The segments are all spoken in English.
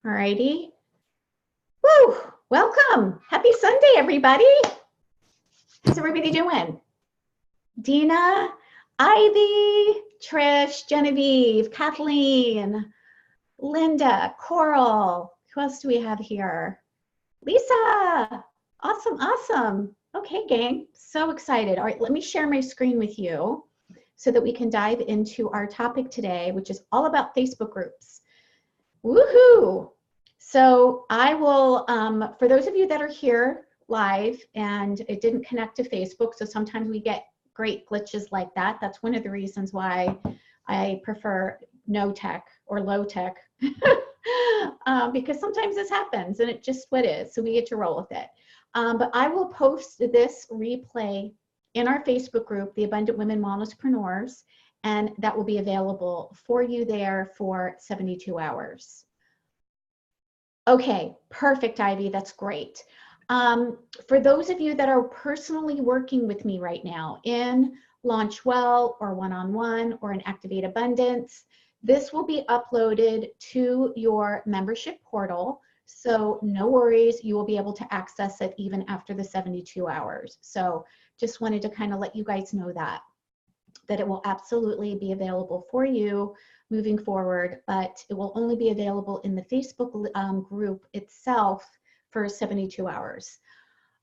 Alrighty. Woo! Welcome. Happy Sunday, everybody. How's everybody doing? Dina, Ivy, Trish, Genevieve, Kathleen, Linda, Coral. Who else do we have here? Lisa. Awesome, awesome. Okay, gang. So excited. All right, let me share my screen with you so that we can dive into our topic today, which is all about Facebook groups. Woohoo! So I will, for those of you that are here live and it didn't connect to Facebook, so sometimes we get great glitches like that. That's one of the reasons why I prefer no tech or low tech because sometimes this happens and it just what is. So we get to roll with it. But I will post this replay in our Facebook group, the Abundant Women Wellnesspreneurs, and that will be available for you there for 72 hours. Okay, perfect, Ivy, that's great. For those of you that are personally working with me right now in Launch Well or one-on-one or in Activate Abundance, this will be uploaded to your membership portal. So no worries, you will be able to access it even after the 72 hours. So just wanted to kind of let you guys know that it will absolutely be available for you moving forward, but it will only be available in the Facebook group itself for 72 hours.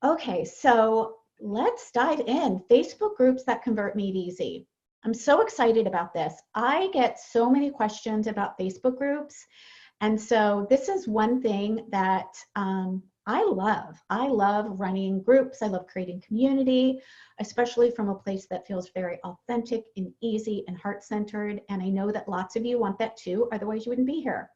Okay, so let's dive in. Facebook groups that convert made easy. I'm so excited about this. I get so many questions about Facebook groups. And so this is one thing that I love. I love running groups. I love creating community, especially from a place that feels very authentic and easy and heart-centered. And I know that lots of you want that too, otherwise you wouldn't be here.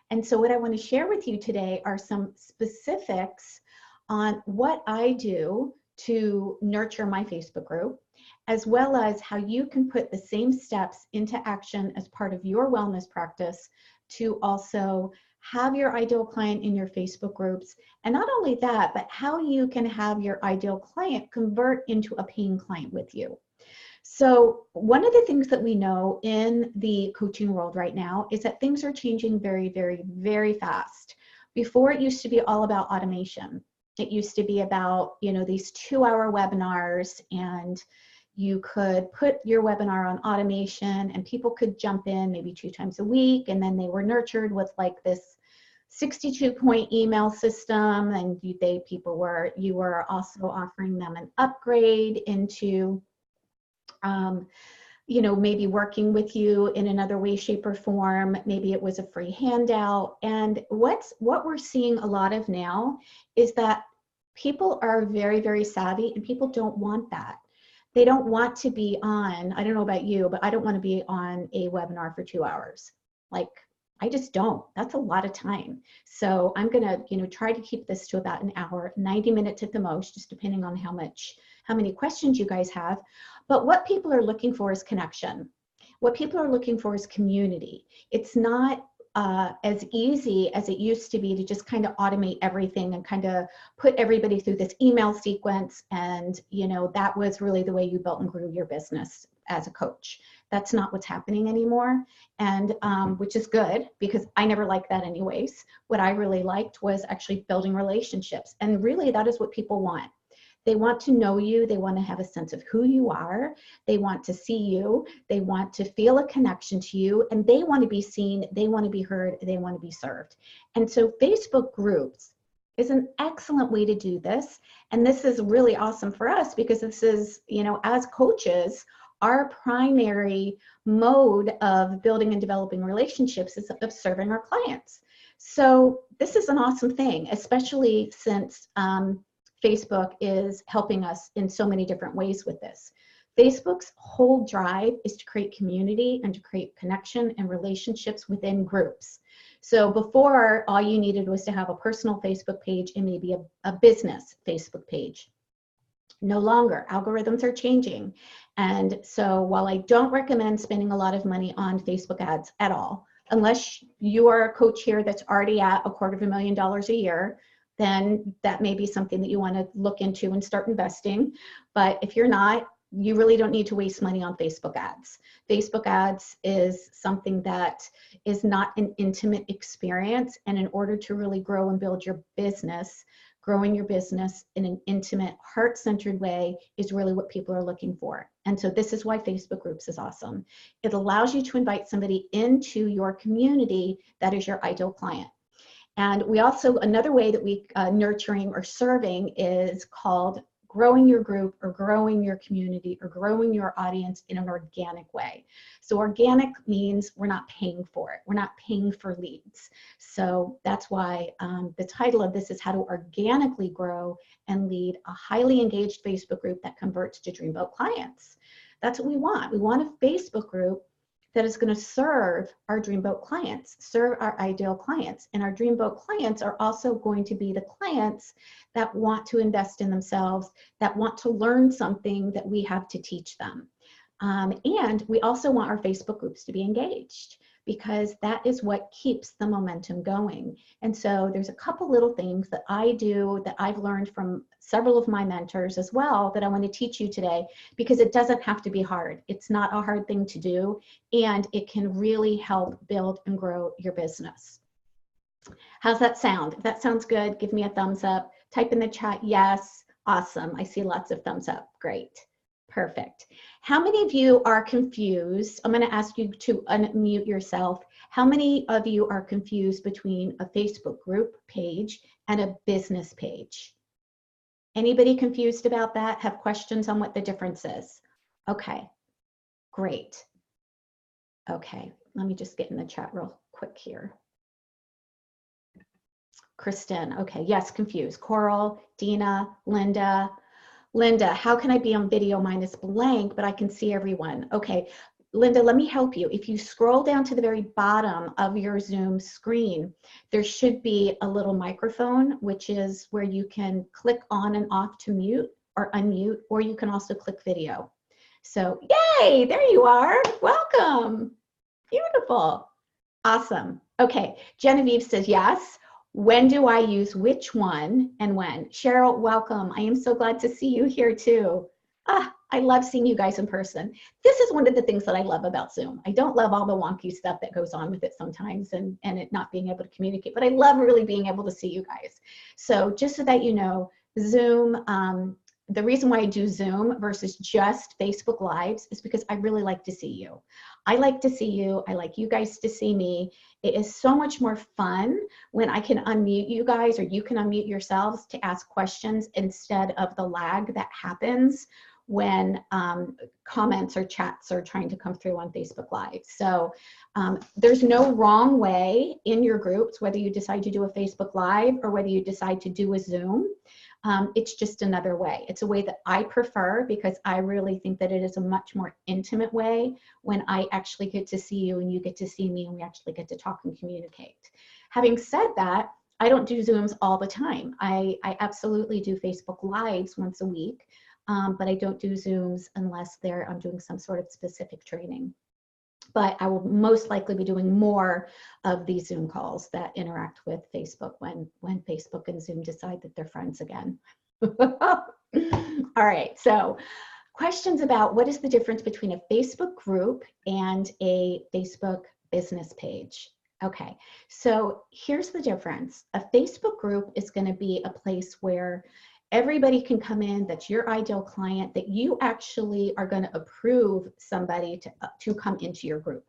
And so what I want to share with you today are some specifics on what I do to nurture my Facebook group, as well as how you can put the same steps into action as part of your wellness practice to also have your ideal client in your Facebook groups. And not only that, but how you can have your ideal client convert into a paying client with you. So one of the things that we know in the coaching world right now is that things are changing very, very, very fast. Before, it used to be all about automation. It used to be about, you know, these 2-hour webinars, and you could put your webinar on automation and people could jump in maybe 2 times a week, and then they were nurtured with like this 62-point email system, and you were also offering them an upgrade into you know, maybe working with you in another way, shape, or form. Maybe it was a free handout. And what we're seeing a lot of now is that people are very, very savvy, and people don't want that. They don't want to be on, I don't know about you, but I don't want to be on a webinar for 2 hours. Like, I just don't. That's a lot of time. So I'm going to, you know, try to keep this to about an hour, 90 minutes at the most, just depending on how many questions you guys have. But what people are looking for is connection. What people are looking for is community. It's not as easy as it used to be to just kind of automate everything and kind of put everybody through this email sequence. And, you know, that was really the way you built and grew your business as a coach. That's not what's happening anymore. And which is good, because I never liked that anyways. What I really liked was actually building relationships. And really that is what people want. They want to know you. They want to have a sense of who you are. They want to see you. They want to feel a connection to you, and they want to be seen. They want to be heard. They want to be served. And so Facebook groups is an excellent way to do this. And this is really awesome for us, because this is, you know, as coaches, our primary mode of building and developing relationships is of serving our clients. So this is an awesome thing, especially since Facebook is helping us in so many different ways with this. Facebook's whole drive is to create community and to create connection and relationships within groups. So before, all you needed was to have a personal Facebook page and maybe a business Facebook page. No longer. Algorithms are changing. And so while I don't recommend spending a lot of money on Facebook ads at all, unless you are a coach here that's already at $250,000 a year, then that may be something that you want to look into and start investing. But if you're not, you really don't need to waste money on Facebook ads. Facebook ads is something that is not an intimate experience. And in order to really grow and build your business, growing your business in an intimate, heart-centered way is really what people are looking for. And so this is why Facebook groups is awesome. It allows you to invite somebody into your community that is your ideal client. And we also, another way that we nurturing or serving is called growing your group or growing your community or growing your audience in an organic way. So organic means we're not paying for it. We're not paying for leads. So that's why the title of this is how to organically grow and lead a highly engaged Facebook group that converts to Dreamboat clients. That's what we want. We want a Facebook group that is going to serve our Dreamboat clients, serve our ideal clients. And our Dreamboat clients are also going to be the clients that want to invest in themselves, that want to learn something that we have to teach them. And we also want our Facebook groups to be engaged, because that is what keeps the momentum going. And so there's a couple little things that I do that I've learned from several of my mentors as well that I want to teach you today, because it doesn't have to be hard. It's not a hard thing to do, and it can really help build and grow your business. How's that sound? If that sounds good, give me a thumbs up. Type in the chat, yes, awesome. I see lots of thumbs up, great. Perfect. How many of you are confused? I'm going to ask you to unmute yourself. How many of you are confused between a Facebook group page and a business page? Anybody confused about that? Have questions on what the difference is? Okay, great. Okay, let me just get in the chat real quick here. Kristen, okay, yes, confused. Coral, Dina, Linda. Linda, how can I be on video? Mine is blank, but I can see everyone. Okay, Linda, let me help you. If you scroll down to the very bottom of your Zoom screen, there should be a little microphone, which is where you can click on and off to mute or unmute, or you can also click video. So, yay, there you are. Welcome. Beautiful. Awesome. Okay, Genevieve says yes. When do I use which one and when? Cheryl, welcome. I am so glad to see you here too. I love seeing you guys in person. This is one of the things that I love about Zoom. I don't love all the wonky stuff that goes on with it sometimes and it not being able to communicate, but I love really being able to see you guys. So just so that you know, Zoom, the reason why I do Zoom versus just Facebook Lives is because I really like to see you. I like to see you. I like you guys to see me. It is so much more fun when I can unmute you guys or you can unmute yourselves to ask questions instead of the lag that happens when comments or chats are trying to come through on Facebook Live. So there's no wrong way in your groups, whether you decide to do a Facebook Live or whether you decide to do a Zoom. It's just another way. It's a way that I prefer because I really think that it is a much more intimate way when I actually get to see you and you get to see me and we actually get to talk and communicate. Having said that, I don't do Zooms all the time. I absolutely do Facebook Lives once a week, but I don't do Zooms unless I'm doing some sort of specific training. But I will most likely be doing more of these Zoom calls that interact with Facebook when Facebook and Zoom decide that they're friends again. All right, so questions about what is the difference between a Facebook group and a Facebook business page? Okay, so here's the difference. A Facebook group is going to be a place where everybody can come in, that's your ideal client, that you actually are going to approve somebody to come into your group.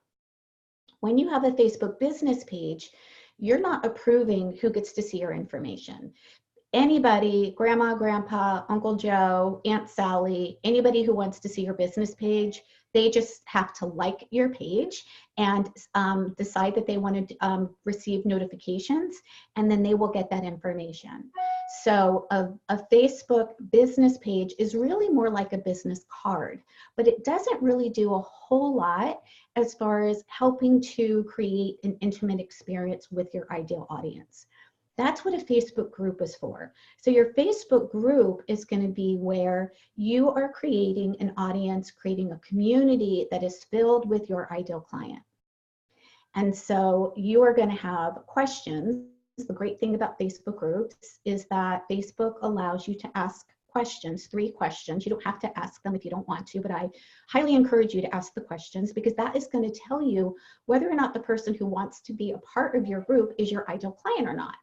When you have a Facebook business page, you're not approving who gets to see your information. Anybody, grandma, grandpa, Uncle Joe, Aunt Sally, anybody who wants to see your business page, they just have to like your page and decide that they want to receive notifications, and then they will get that information. So a Facebook business page is really more like a business card, but it doesn't really do a whole lot as far as helping to create an intimate experience with your ideal audience. That's what a Facebook group is for. So your Facebook group is going to be where you are creating an audience, creating a community that is filled with your ideal client. And so you are going to have questions. The great thing about Facebook groups is that Facebook allows you to ask questions, 3 questions. You don't have to ask them if you don't want to, but I highly encourage you to ask the questions, because that is going to tell you whether or not the person who wants to be a part of your group is your ideal client or not.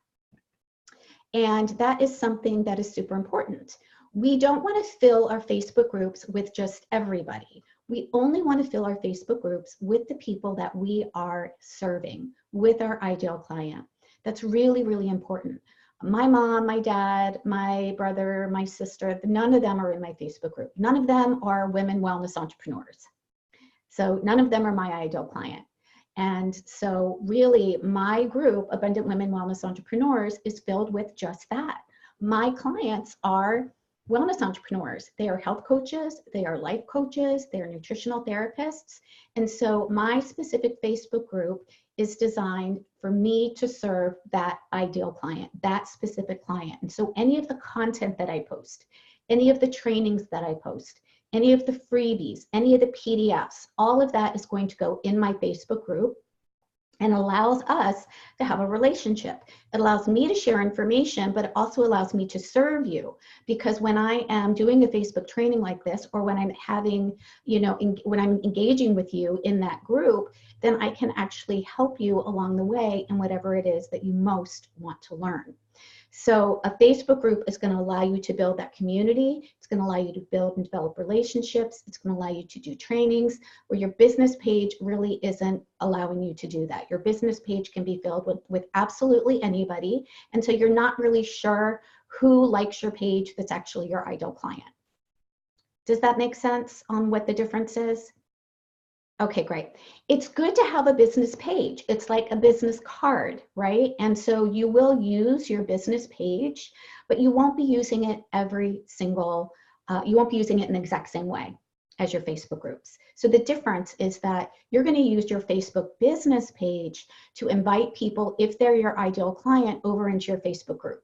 And that is something that is super important. We don't want to fill our Facebook groups with just everybody. We only want to fill our Facebook groups with the people that we are serving, with our ideal client. That's really, really important. My mom, my dad, my brother, my sister, none of them are in my Facebook group. None of them are women wellness entrepreneurs. So none of them are my ideal client. And so really my group, Abundant Women Wellness Entrepreneurs, is filled with just that. My clients are wellness entrepreneurs. They are health coaches, they are life coaches, they are nutritional therapists. And so my specific Facebook group is designed for me to serve that ideal client, that specific client. And so any of the content that I post, any of the trainings that I post, any of the freebies, any of the PDFs, all of that is going to go in my Facebook group and allows us to have a relationship. It allows me to share information, but it also allows me to serve you, because when I am doing a Facebook training like this, or when I'm having, when I'm engaging with you in that group, then I can actually help you along the way in whatever it is that you most want to learn. So a Facebook group is going to allow you to build that community. It's going to allow you to build and develop relationships. It's going to allow you to do trainings, where your business page really isn't allowing you to do that. Your business page can be filled with absolutely anybody. And so you're not really sure who likes your page that's actually your ideal client. Does that make sense on what the difference is? Okay, great. It's good to have a business page. It's like a business card, right? And so you will use your business page, but you won't be using it you won't be using it in the exact same way as your Facebook groups. So the difference is that you're going to use your Facebook business page to invite people, if they're your ideal client, over into your Facebook group.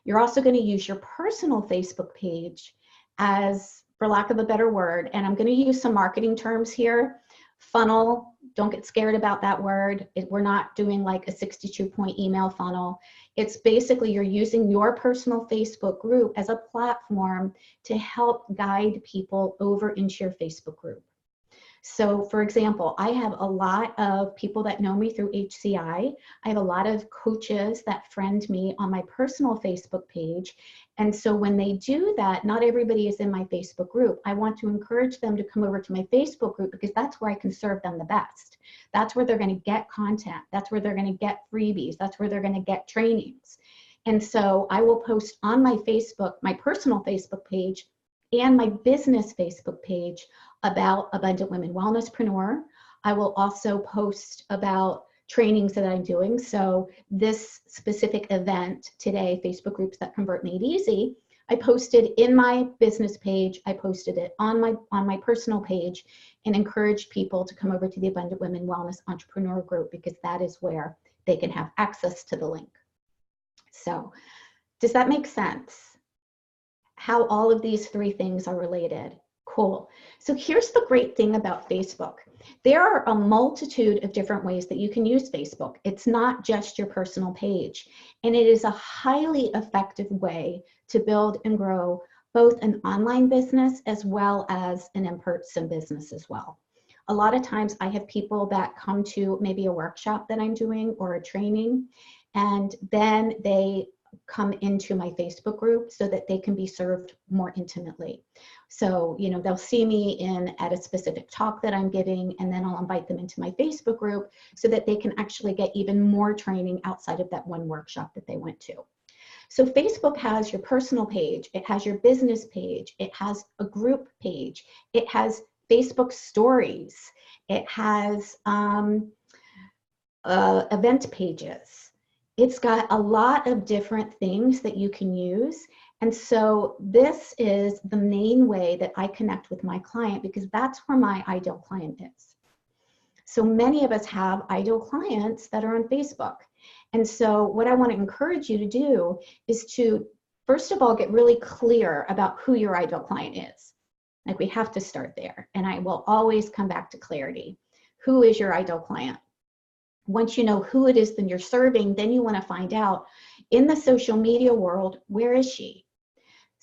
You're also going to use your personal Facebook page as, for lack of a better word, and I'm going to use some marketing terms here, funnel. Don't get scared about that word. We're not doing like a 62-point email funnel. It's basically you're using your personal Facebook group as a platform to help guide people over into your Facebook group. So for example, I have a lot of people that know me through HCI. I have a lot of coaches that friend me on my personal Facebook page. And so when they do that, not everybody is in my Facebook group. I want to encourage them to come over to my Facebook group, because that's where I can serve them the best. That's where they're going to get content. That's where they're going to get freebies. That's where they're going to get trainings. And so I will post on my Facebook, my personal Facebook page, and my business Facebook page about Abundant Women Wellnesspreneur. I will also post about trainings that I'm doing. So this specific event today, Facebook Groups That Convert Made Easy, I posted in my business page. I posted it on my personal page, and encouraged people to come over to the Abundant Women Wellness Entrepreneur Group, because that is where they can have access to the link. So does that make sense? How all of these 3 things are related? Cool. So here's the great thing about Facebook. There are a multitude of different ways that you can use Facebook. It's not just your personal page, and it is a highly effective way to build and grow both an online business as well as an in-person business as well. A lot of times I have people that come to maybe a workshop that I'm doing or a training, and then they come into my Facebook group so that they can be served more intimately. So, they'll see me at a specific talk that I'm giving, and then I'll invite them into my Facebook group so that they can actually get even more training outside of that one workshop that they went to. So Facebook has your personal page, it has your business page, it has a group page, it has Facebook stories, it has event pages. It's got a lot of different things that you can use. And so this is the main way that I connect with my client, because that's where my ideal client is. So many of us have ideal clients that are on Facebook. And so what I want to encourage you to do is to, first of all, get really clear about who your ideal client is. Like, we have to start there. And I will always come back to clarity. Who is your ideal client? Once you know who it is that you're serving, then you want to find out, in the social media world, where is she?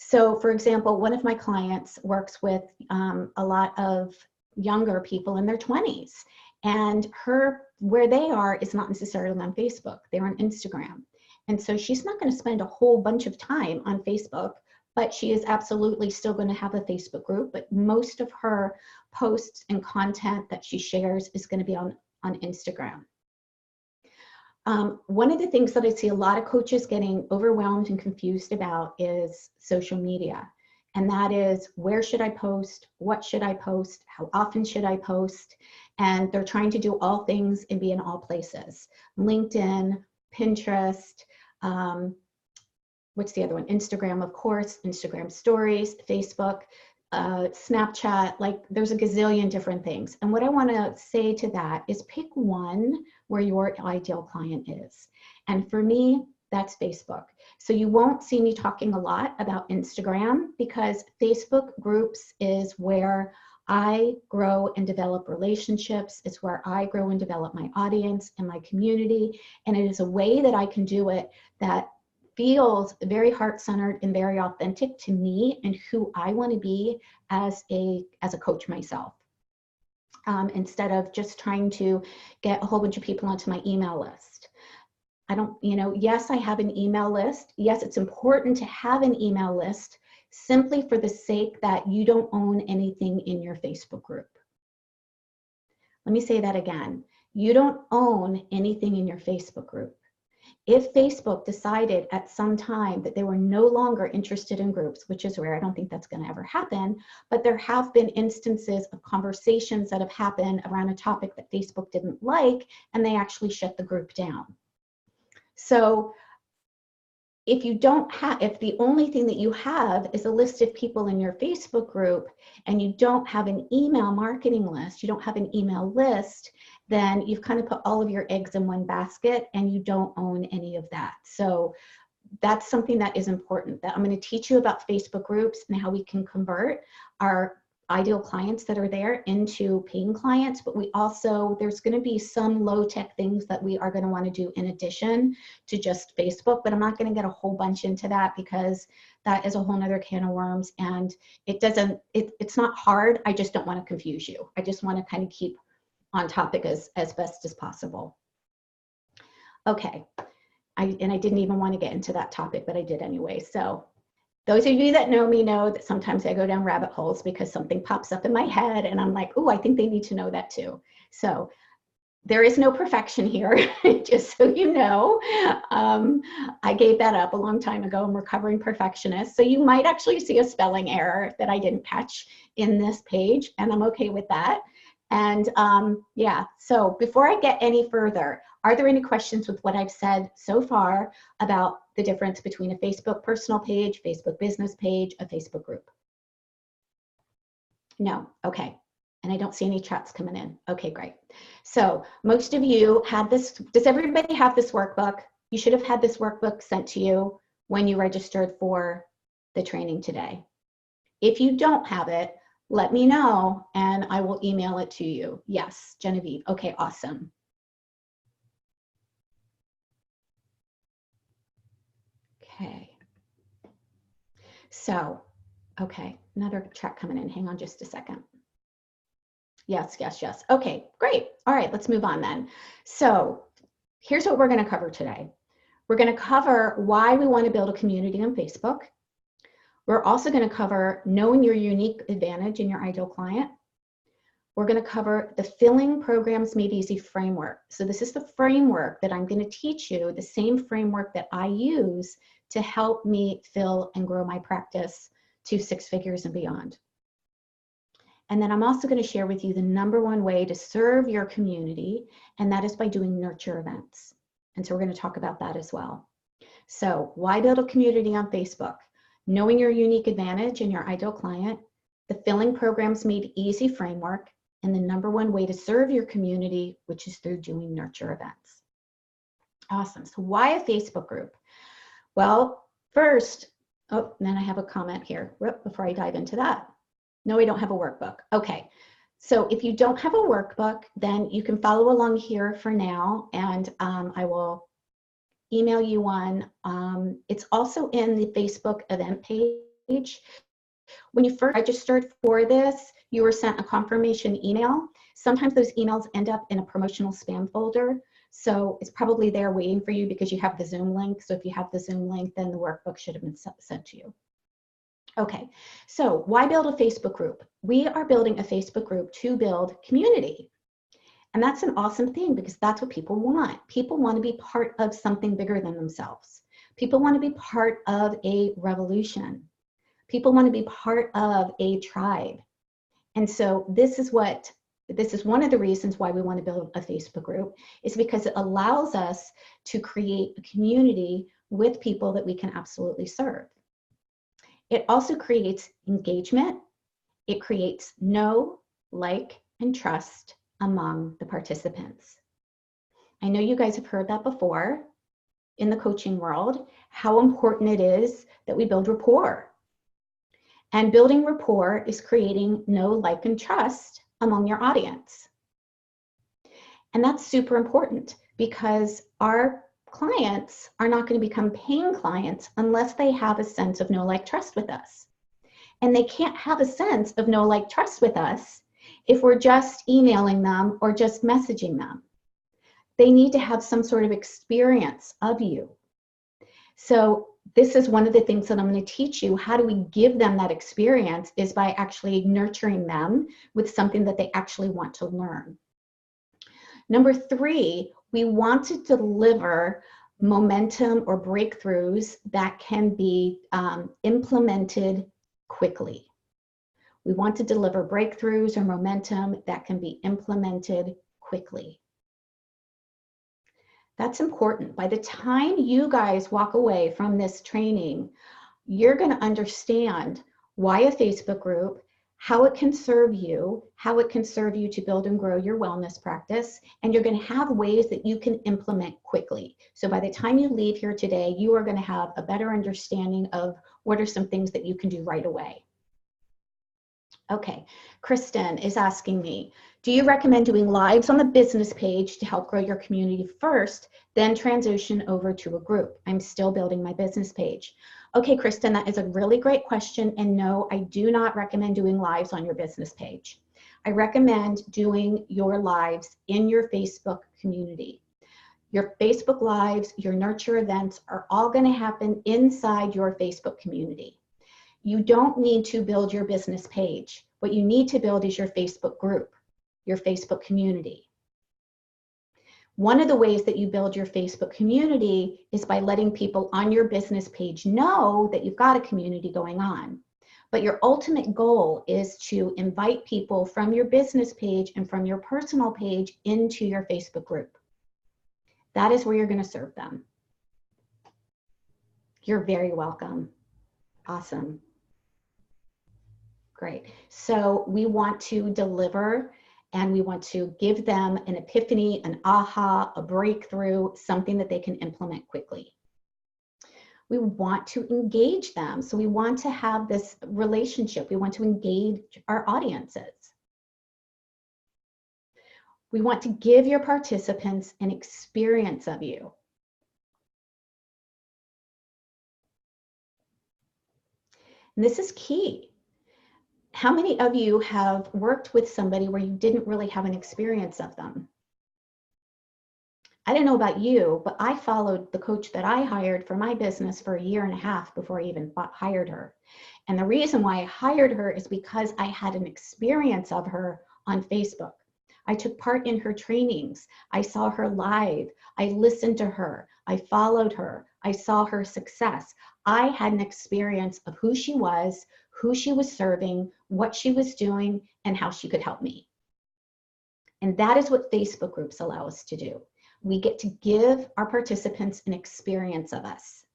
So for example, one of my clients works with a lot of younger people in their 20s, and where they are is not necessarily on Facebook, they're on Instagram. And so she's not going to spend a whole bunch of time on Facebook, but she is absolutely still going to have a Facebook group, but most of her posts and content that she shares is going to be on Instagram. One of the things that I see a lot of coaches getting overwhelmed and confused about is social media. And that is, where should I post? What should I post? How often should I post? And they're trying to do all things and be in all places. LinkedIn, Pinterest, what's the other one? Instagram, of course, Instagram stories, Facebook, Snapchat, like there's a gazillion different things. And what I want to say to that is pick one where your ideal client is. And for me, that's Facebook. So you won't see me talking a lot about Instagram, because Facebook groups is where I grow and develop relationships. It's where I grow and develop my audience and my community. And it is a way that I can do it that feels very heart-centered and very authentic to me and who I want to be as a coach myself. Instead of just trying to get a whole bunch of people onto my email list. I don't, yes, I have an email list. Yes, it's important to have an email list, simply for the sake that you don't own anything in your Facebook group. Let me say that again. You don't own anything in your Facebook group. If Facebook decided at some time that they were no longer interested in groups, which is rare, I don't think that's going to ever happen, but there have been instances of conversations that have happened around a topic that Facebook didn't like, and they actually shut the group down. So if the only thing that you have is a list of people in your Facebook group, and you don't have an email marketing list, you don't have an email list, then you've kind of put all of your eggs in one basket and you don't own any of that. So that's something that is important, that I'm going to teach you about Facebook groups and how we can convert our ideal clients that are there into paying clients. But there's going to be some low tech things that we are going to want to do in addition to just Facebook, but I'm not going to get a whole bunch into that, because that is a whole nother can of worms, and it's not hard. I just don't want to confuse you. I just want to kind of keep on topic as best as possible. Okay, I didn't even want to get into that topic, but I did anyway. So those of you that know me know that sometimes I go down rabbit holes because something pops up in my head and I'm like, oh, I think they need to know that too. So there is no perfection here, just so you know. I gave that up a long time ago. I'm recovering perfectionist. So you might actually see a spelling error that I didn't catch in this page, and I'm okay with that. And yeah, so before I get any further, are there any questions with what I've said so far about the difference between a Facebook personal page, Facebook business page, a Facebook group? No, okay. And I don't see any chats coming in. Okay, great. So most of you had this. Does everybody have this workbook? You should have had this workbook sent to you when you registered for the training today. If you don't have it, let me know and I will email it to you. Yes, Genevieve. Okay, awesome. Okay. So, okay, another chat coming in. Hang on just a second. Yes, yes, yes. Okay, great. All right, let's move on then. So here's what we're going to cover today. We're going to cover why we want to build a community on Facebook. We're also going to cover knowing your unique advantage in your ideal client. We're going to cover the Filling Programs Made Easy framework. So this is the framework that I'm going to teach you, the same framework that I use to help me fill and grow my practice to 6 figures and beyond. And then I'm also going to share with you the #1 way to serve your community, and that is by doing nurture events. And so we're going to talk about that as well. So why build a community on Facebook? Knowing your unique advantage in your ideal client, the Filling Programs Made Easy framework, and the #1 way to serve your community, which is through doing nurture events. Awesome. So why a Facebook group? Well, first, oh, and then I have a comment here before I dive into that. No, I don't have a workbook. Okay. So if you don't have a workbook, then you can follow along here for now, and I will email you one. It's also in the Facebook event page when you first registered for this, you were sent a confirmation email. Sometimes those emails end up in a promotional spam folder. So it's probably there waiting for you because you have the Zoom link. So if you have the Zoom link, then the workbook should have been sent to you. Okay, so why build a Facebook group? We are building a Facebook group to build community. And that's an awesome thing because that's what people want. People want to be part of something bigger than themselves. People want to be part of a revolution. People want to be part of a tribe. And so this is one of the reasons why we want to build a Facebook group, is because it allows us to create a community with people that we can absolutely serve. It also creates engagement. It creates know, like, and trust among the participants. I know you guys have heard that before in the coaching world, how important it is that we build rapport. And building rapport is creating know, like, and trust among your audience. And that's super important because our clients are not going to become paying clients unless they have a sense of know, like, trust with us. And they can't have a sense of know, like, trust with us if we're just emailing them or just messaging them. They need to have some sort of experience of you. So this is one of the things that I'm going to teach you. How do we give them that experience is by actually nurturing them with something that they actually want to learn. Number 3, we want to deliver momentum or breakthroughs that can be implemented quickly. We want to deliver breakthroughs or momentum that can be implemented quickly. That's important. By the time you guys walk away from this training, you're going to understand why a Facebook group, how it can serve you, how it can serve you to build and grow your wellness practice, and you're going to have ways that you can implement quickly. So by the time you leave here today, you are going to have a better understanding of what are some things that you can do right away. Okay, Kristen is asking me, do you recommend doing lives on the business page to help grow your community first, then transition over to a group? I'm still building my business page. Okay, Kristen, that is a really great question. And no, I do not recommend doing lives on your business page. I recommend doing your lives in your Facebook community. Your Facebook lives, your nurture events are all going to happen inside your Facebook community. You don't need to build your business page. What you need to build is your Facebook group, your Facebook community. One of the ways that you build your Facebook community is by letting people on your business page know that you've got a community going on. But your ultimate goal is to invite people from your business page and from your personal page into your Facebook group. That is where you're going to serve them. You're very welcome. Awesome. Great. So we want to deliver and we want to give them an epiphany, an aha, a breakthrough, something that they can implement quickly. We want to engage them. So we want to have this relationship. We want to engage our audiences. We want to give your participants an experience of you. And this is key. How many of you have worked with somebody where you didn't really have an experience of them? I don't know about you, but I followed the coach that I hired for my business for 1.5 years before I even hired her. And the reason why I hired her is because I had an experience of her on Facebook. I took part in her trainings. I saw her live. I listened to her. I followed her. I saw her success. I had an experience of who she was serving, what she was doing, and how she could help me. And that is what Facebook groups allow us to do. We get to give our participants an experience of us.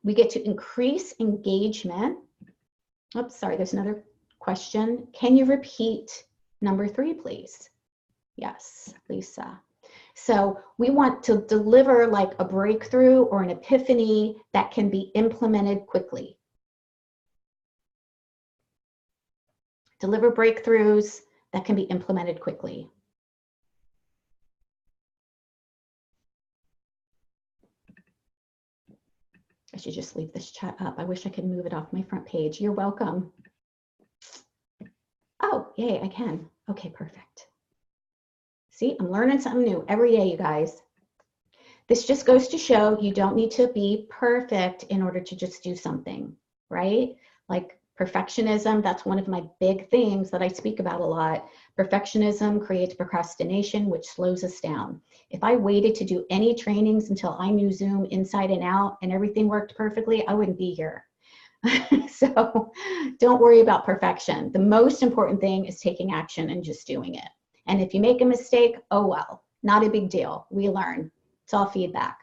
We get to increase engagement. Oops, sorry, there's another question. Can you repeat number 3, please? Yes, Lisa. So we want to deliver like a breakthrough or an epiphany that can be implemented quickly. Deliver breakthroughs that can be implemented quickly. I should just leave this chat up. I wish I could move it off my front page. You're welcome. Oh, yay, I can. Okay, perfect. See, I'm learning something new every day, you guys. This just goes to show you don't need to be perfect in order to just do something, right? Like perfectionism, that's one of my big things that I speak about a lot. Perfectionism creates procrastination, which slows us down. If I waited to do any trainings until I knew Zoom inside and out and everything worked perfectly, I wouldn't be here. So don't worry about perfection. The most important thing is taking action and just doing it. And if you make a mistake, oh well, not a big deal. We learn. It's all feedback.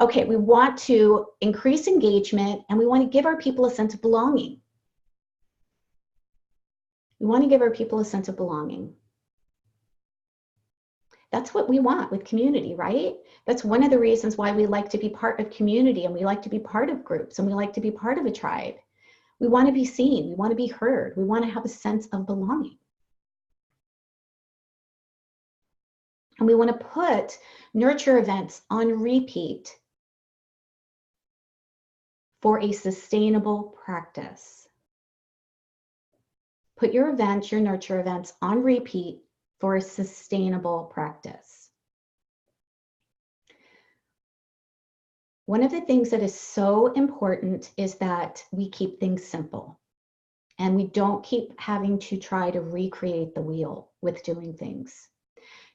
Okay, we want to increase engagement and we want to give our people a sense of belonging. We want to give our people a sense of belonging. That's what we want with community, right? That's one of the reasons why we like to be part of community and we like to be part of groups and we like to be part of a tribe. We want to be seen. We want to be heard. We want to have a sense of belonging. And we want to put nurture events on repeat for a sustainable practice. Put your events, your nurture events on repeat for a sustainable practice. One of the things that is so important is that we keep things simple and we don't keep having to try to recreate the wheel with doing things.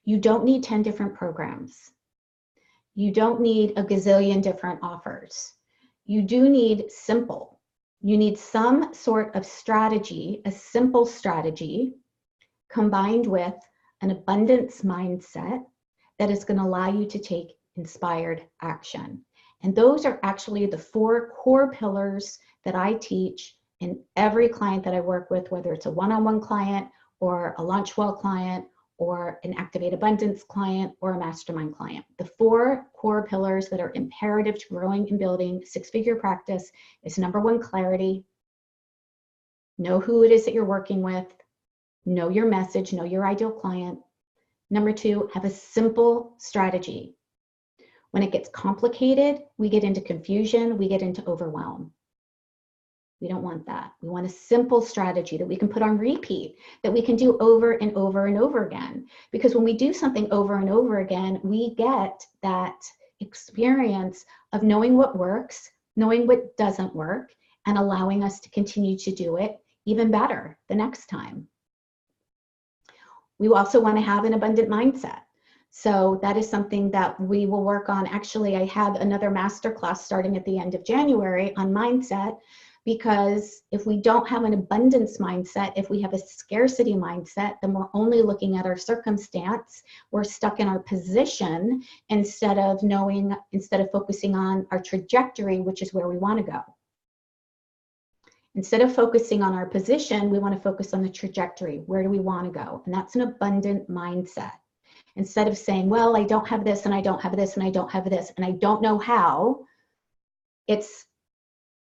You don't need 10 different programs. You don't need a gazillion different offers. You do need simple. You need some sort of strategy, a simple strategy, combined with an abundance mindset that is going to allow you to take inspired action. And those are actually the 4 core pillars that I teach in every client that I work with, whether it's a one-on-one client or a Launchwell client or an Activate Abundance client or a mastermind client. The 4 core pillars that are imperative to growing and building six-figure practice is number 1, clarity. Know who it is that you're working with. Know your message, know your ideal client. Number 2, have a simple strategy. When it gets complicated, we get into confusion, we get into overwhelm. We don't want that. We want a simple strategy that we can put on repeat, that we can do over and over and over again. Because when we do something over and over again, we get that experience of knowing what works, knowing what doesn't work, and allowing us to continue to do it even better the next time. We also want to have an abundant mindset. So that is something that we will work on. Actually, I have another masterclass starting at the end of January on mindset, because if we don't have an abundance mindset, if we have a scarcity mindset, then we're only looking at our circumstance. We're stuck in our position instead of focusing on our trajectory, which is where we want to go. Instead of focusing on our position, we want to focus on the trajectory. Where do we want to go? And that's an abundant mindset. Instead of saying, well, I don't have this and I don't have this and I don't have this and I don't know how, it's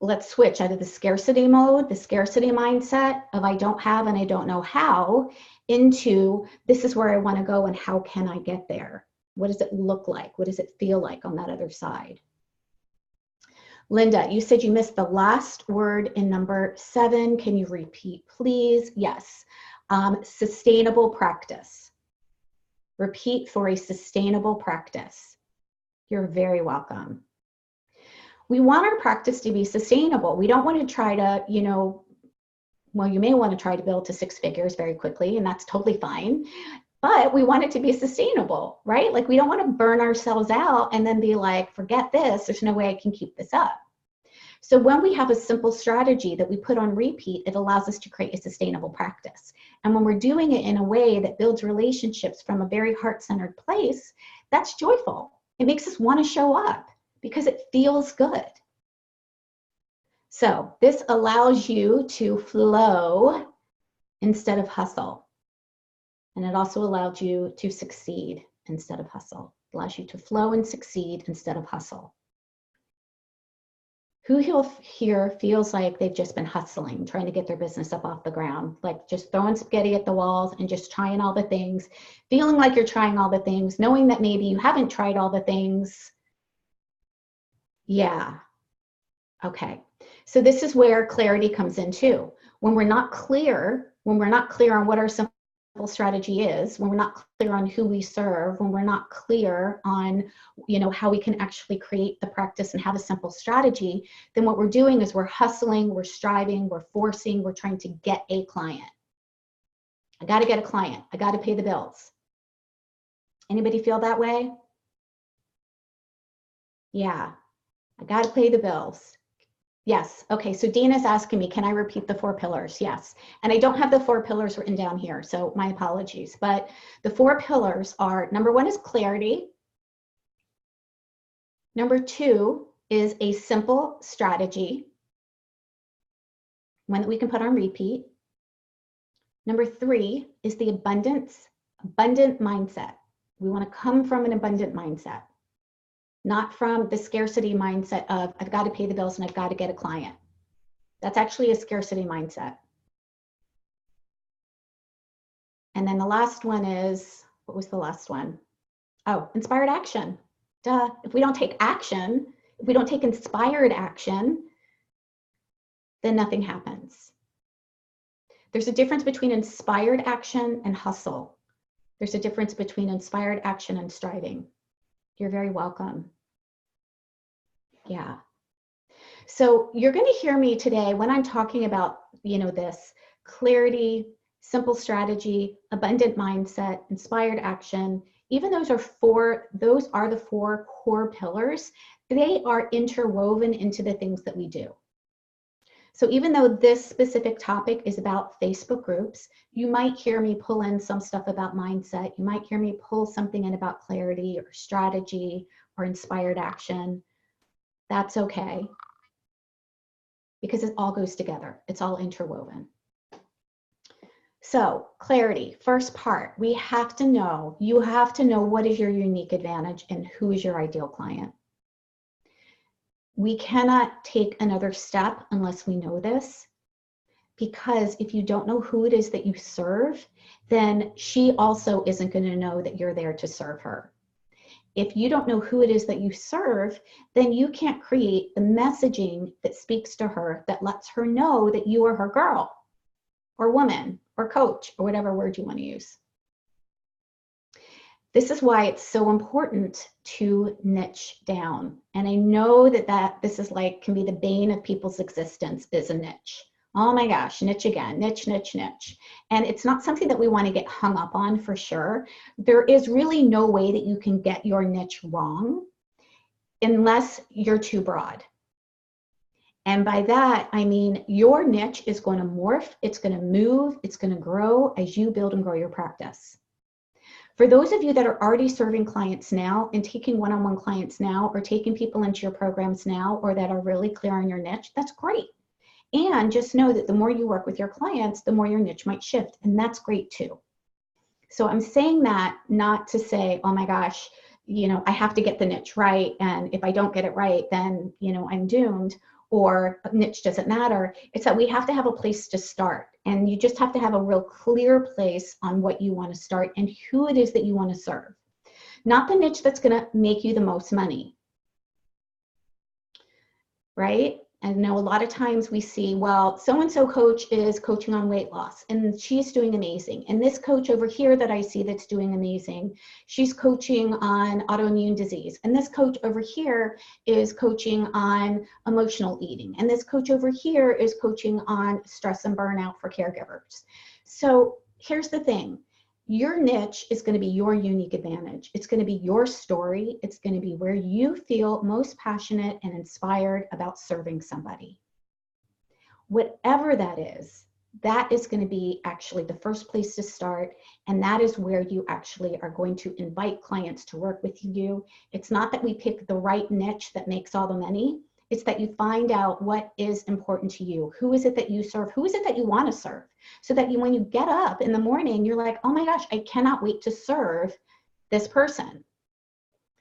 let's switch out of the scarcity mode, the scarcity mindset of I don't have and I don't know how, into this is where I want to go and how can I get there? What does it look like? What does it feel like on that other side? Linda, you said you missed the last word in number 7. Can you repeat, please? Yes. Sustainable practice. Repeat for a sustainable practice. You're very welcome. We want our practice to be sustainable. We don't want to try to, well, you may want to try to build to 6 figures very quickly, and that's totally fine. But we want it to be sustainable, right? Like we don't want to burn ourselves out and then be like, forget this, there's no way I can keep this up. So when we have a simple strategy that we put on repeat, it allows us to create a sustainable practice. And when we're doing it in a way that builds relationships from a very heart-centered place, that's joyful. It makes us want to show up because it feels good. So this allows you to flow instead of hustle. And it also allows you to succeed instead of hustle. It allows you to flow and succeed instead of hustle. Who here feels like they've just been hustling, trying to get their business up off the ground, like just throwing spaghetti at the walls and just trying all the things, feeling like you're trying all the things, knowing that maybe you haven't tried all the things? Yeah, Okay, so this is where clarity comes in too. When we're not clear on what our simple strategy is, when we're not clear on who we serve, when we're not clear on, how we can actually create the practice and have a simple strategy, then what we're doing is we're hustling, we're striving, we're forcing, we're trying to get a client. I got to get a client. I got to pay the bills. Anybody feel that way? Yeah, I got to pay the bills. Yes. Okay. So Dana's asking me, can I repeat the 4 pillars? Yes. And I don't have the 4 pillars written down here, so my apologies. But the 4 pillars are, number 1 is clarity. Number 2 is a simple strategy, one that we can put on repeat. Number 3 is the abundant mindset. We want to come from an abundant mindset, not from the scarcity mindset of I've got to pay the bills and I've got to get a client. That's actually a scarcity mindset. And then the last one is, what was the last one? Oh, inspired action. Duh. If we don't take action, if we don't take inspired action, then nothing happens. There's a difference between inspired action and hustle. There's a difference between inspired action and striving. You're very welcome. Yeah. So you're going to hear me today when I'm talking about, this clarity, simple strategy, abundant mindset, inspired action. Even those are the 4 core pillars. They are interwoven into the things that we do. So even though this specific topic is about Facebook groups, you might hear me pull in some stuff about mindset. You might hear me pull something in about clarity or strategy or inspired action. That's okay, because it all goes together. It's all interwoven. So clarity, first part, you have to know what is your unique advantage and who is your ideal client. We cannot take another step unless we know this, because if you don't know who it is that you serve, then she also isn't going to know that you're there to serve her. If you don't know who it is that you serve, then you can't create the messaging that speaks to her, that lets her know that you are her girl or woman or coach or whatever word you want to use. This is why it's so important to niche down. And I know that this is can be the bane of people's existence, is a niche. Oh my gosh, niche again, niche. And it's not something that we want to get hung up on, for sure. There is really no way that you can get your niche wrong unless you're too broad. And by that, I mean your niche is going to morph, it's going to move, it's going to grow as you build and grow your practice. For those of you that are already serving clients now and taking one-on-one clients now, or taking people into your programs now, or that are really clear on your niche, that's great. And just know that the more you work with your clients, the more your niche might shift, and that's great too. So I'm saying that not to say, oh my gosh, I have to get the niche right, and if I don't get it right, then, I'm doomed, or niche doesn't matter. It's that we have to have a place to start, and you just have to have a real clear place on what you want to start and who it is that you want to serve. Not the niche that's going to make you the most money, right? I know a lot of times we see, well, so-and-so coach is coaching on weight loss and she's doing amazing. And this coach over here that I see that's doing amazing, she's coaching on autoimmune disease. And this coach over here is coaching on emotional eating. And this coach over here is coaching on stress and burnout for caregivers. So here's the thing. Your niche is going to be your unique advantage. It's going to be your story. It's going to be where you feel most passionate and inspired about serving somebody. Whatever that is going to be actually the first place to start. And that is where you actually are going to invite clients to work with you. It's not that we pick the right niche that makes all the money. It's that you find out what is important to you. Who is it that you serve? Who is it that you want to serve? So that when you get up in the morning, you're like, oh my gosh, I cannot wait to serve this person.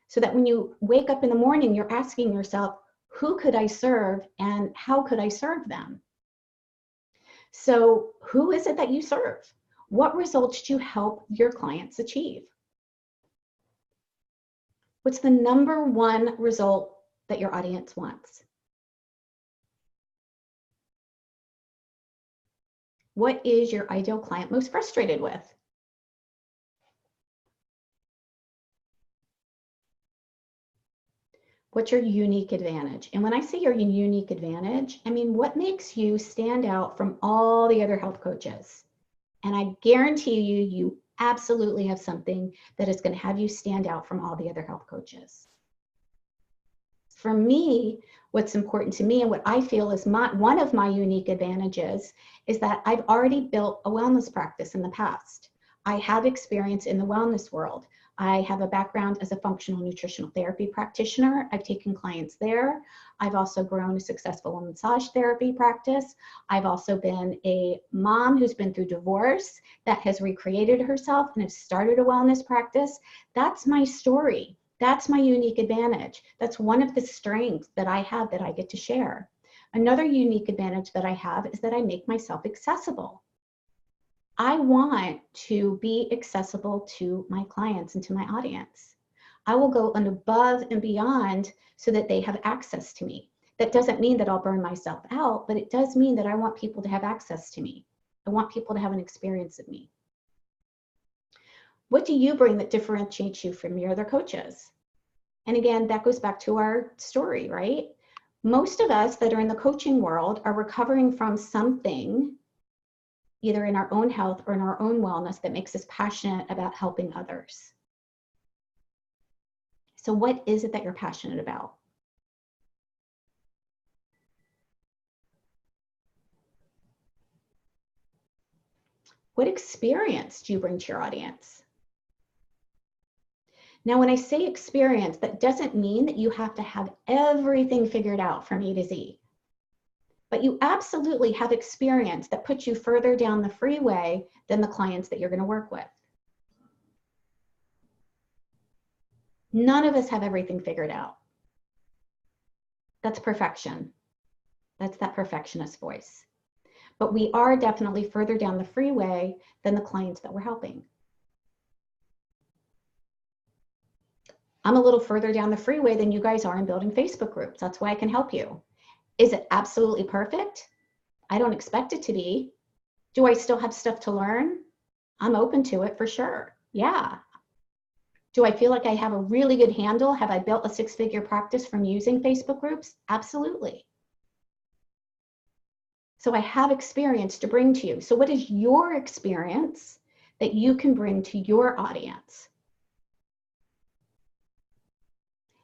So that when you wake up in the morning, you're asking yourself, who could I serve and how could I serve them? So who is it that you serve? What results do you help your clients achieve? What's the number one result that your audience wants? What is your ideal client most frustrated with? What's your unique advantage? And when I say your unique advantage, I mean, what makes you stand out from all the other health coaches? And I guarantee you, you absolutely have something that is going to have you stand out from all the other health coaches. For me, what's important to me and what I feel is one of my unique advantages is that I've already built a wellness practice in the past. I have experience in the wellness world. I have a background as a functional nutritional therapy practitioner. I've taken clients there. I've also grown a successful massage therapy practice. I've also been a mom who's been through divorce that has recreated herself and has started a wellness practice. That's my story. That's my unique advantage. That's one of the strengths that I have that I get to share. Another unique advantage that I have is that I make myself accessible. I want to be accessible to my clients and to my audience. I will go above and beyond so that they have access to me. That doesn't mean that I'll burn myself out, but it does mean that I want people to have access to me. I want people to have an experience of me. What do you bring that differentiates you from your other coaches? And again, that goes back to our story, right? Most of us that are in the coaching world are recovering from something, either in our own health or in our own wellness, that makes us passionate about helping others. So what is it that you're passionate about? What experience do you bring to your audience? Now, when I say experience, that doesn't mean that you have to have everything figured out from A to Z. But you absolutely have experience that puts you further down the freeway than the clients that you're going to work with. None of us have everything figured out. That's perfection. That's that perfectionist voice. But we are definitely further down the freeway than the clients that we're helping. I'm a little further down the freeway than you guys are in building Facebook groups. That's why I can help you. Is it absolutely perfect? I don't expect it to be. Do I still have stuff to learn? I'm open to it for sure. Yeah. Do I feel like I have a really good handle? Have I built a six-figure practice from using Facebook groups? Absolutely. So I have experience to bring to you. So what is your experience that you can bring to your audience?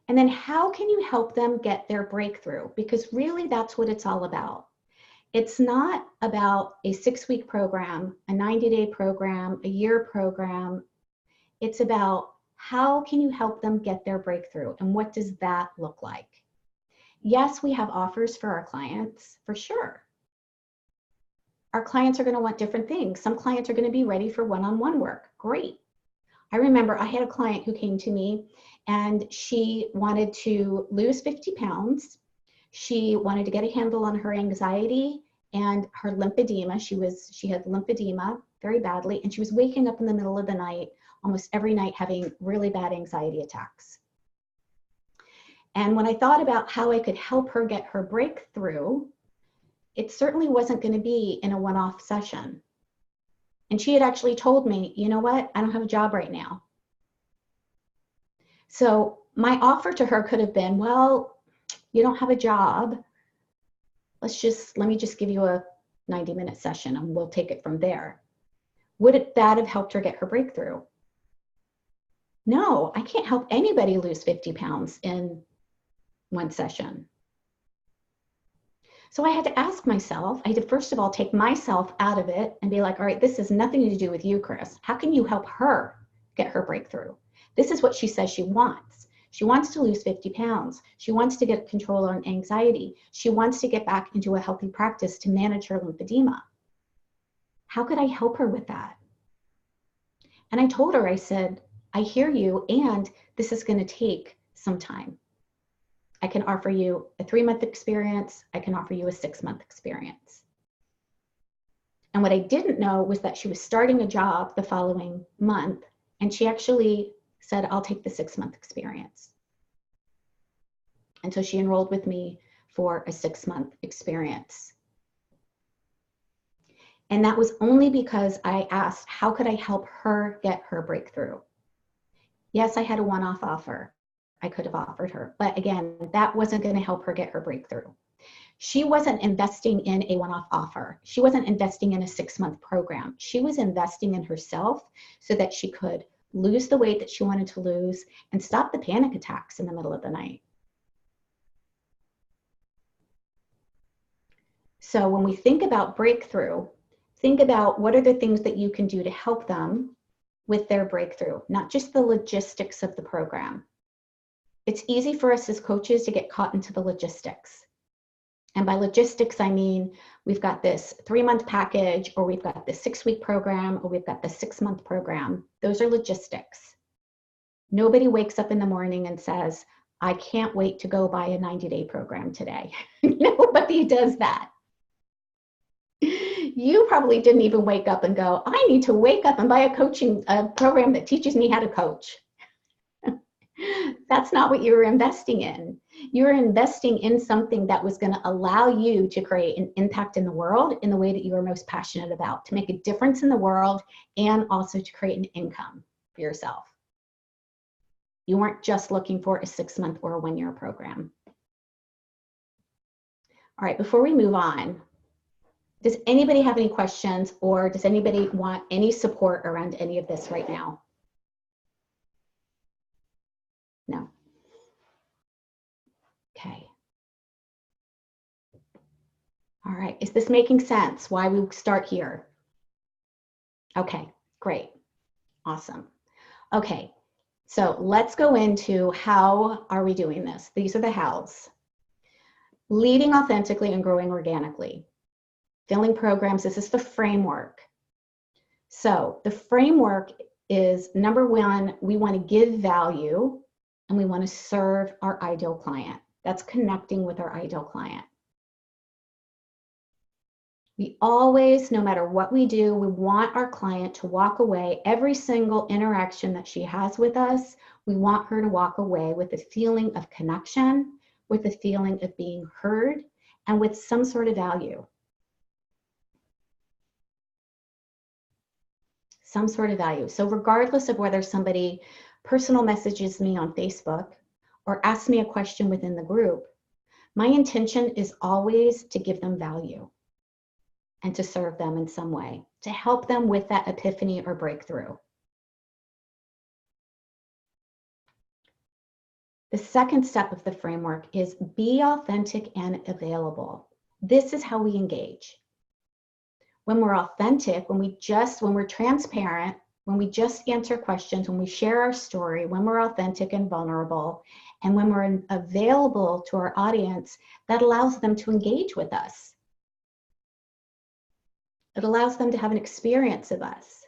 And then how can you help them get their breakthrough? Because really that's what it's all about. It's not about a 6-week program, a 90-day program, a year program. It's about how can you help them get their breakthrough, and what does that look like? Yes, we have offers for our clients, for sure. Our clients are going to want different things. Some clients are going to be ready for one-on-one work. Great. I remember I had a client who came to me and she wanted to lose 50 pounds. She wanted to get a handle on her anxiety and her lymphedema. She had lymphedema very badly, and she was waking up in the middle of the night, almost every night, having really bad anxiety attacks. And when I thought about how I could help her get her breakthrough, it certainly wasn't going to be in a one-off session. And she had actually told me, you know what, I don't have a job right now. So my offer to her could have been, well, you don't have a job. Let me just give you a 90-minute session and we'll take it from there. Would that have helped her get her breakthrough? No, I can't help anybody lose 50 pounds in one session. So I had to ask myself, I had to first of all take myself out of it and be like, all right, this has nothing to do with you, Chris. How can you help her get her breakthrough? This is what she says she wants. She wants to lose 50 pounds. She wants to get control on anxiety. She wants to get back into a healthy practice to manage her lymphedema. How could I help her with that? And I told her, I said, I hear you, and this is going to take some time. I can offer you a 3-month experience. I can offer you a 6-month experience. And what I didn't know was that she was starting a job the following month, and she actually said, I'll take the 6-month experience. And so she enrolled with me for a 6-month experience. And that was only because I asked, how could I help her get her breakthrough? Yes, I had a one-off offer I could have offered her, but again, that wasn't going to help her get her breakthrough. She wasn't investing in a one-off offer. She wasn't investing in a 6-month program. She was investing in herself so that she could lose the weight that she wanted to lose and stop the panic attacks in the middle of the night. So when we think about breakthrough, think about what are the things that you can do to help them with their breakthrough, not just the logistics of the program. It's easy for us as coaches to get caught into the logistics. And by logistics, I mean, we've got this 3-month package, or we've got this 6-week program, or we've got the 6-month program. Those are logistics. Nobody wakes up in the morning and says, I can't wait to go buy a 90-day program today. Nobody does that. You probably didn't even wake up and go, I need to wake up and buy a program that teaches me how to coach. That's not what you were investing in. You were investing in something that was going to allow you to create an impact in the world in the way that you are most passionate about, to make a difference in the world, and also to create an income for yourself. You weren't just looking for a 6-month or a 1-year program. All right, before we move on, does anybody have any questions, or does anybody want any support around any of this right now? No. Okay. All right, is this making sense? Why we start here? Okay, great, awesome. Okay, so let's go into how are we doing this? These are the hows. Leading authentically and growing organically. Filling programs, this is the framework. So the framework is, number one, we want to give value and we want to serve our ideal client. That's connecting with our ideal client. We always, no matter what we do, we want our client to walk away, every single interaction that she has with us, we want her to walk away with a feeling of connection, with a feeling of being heard, and with some sort of value. Some sort of value. So regardless of whether somebody personal messages me on Facebook or asks me a question within the group, my intention is always to give them value and to serve them in some way, to help them with that epiphany or breakthrough. The second step of the framework is be authentic and available. This is how we engage. When we're authentic, when we're transparent, when we just answer questions, when we share our story, when we're authentic and vulnerable, and when we're available to our audience, that allows them to engage with us. It allows them to have an experience of us.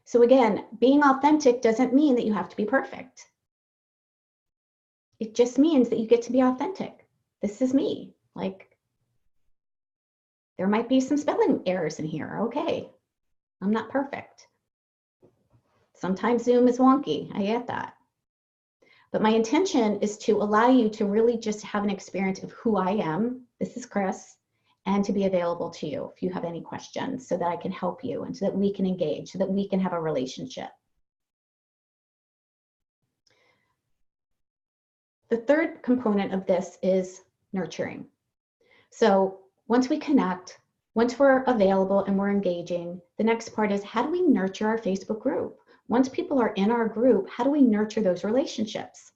So again, being authentic doesn't mean that you have to be perfect. It just means that you get to be authentic. This is me. Like, there might be some spelling errors in here. Okay, I'm not perfect. Sometimes Zoom is wonky. I get that. But my intention is to allow you to really just have an experience of who I am. This is Chris. And to be available to you if you have any questions, so that I can help you and so that we can engage, so that we can have a relationship. The third component of this is nurturing. So once we connect, once we're available and we're engaging, the next part is, how do we nurture our Facebook group? Once people are in our group, how do we nurture those relationships?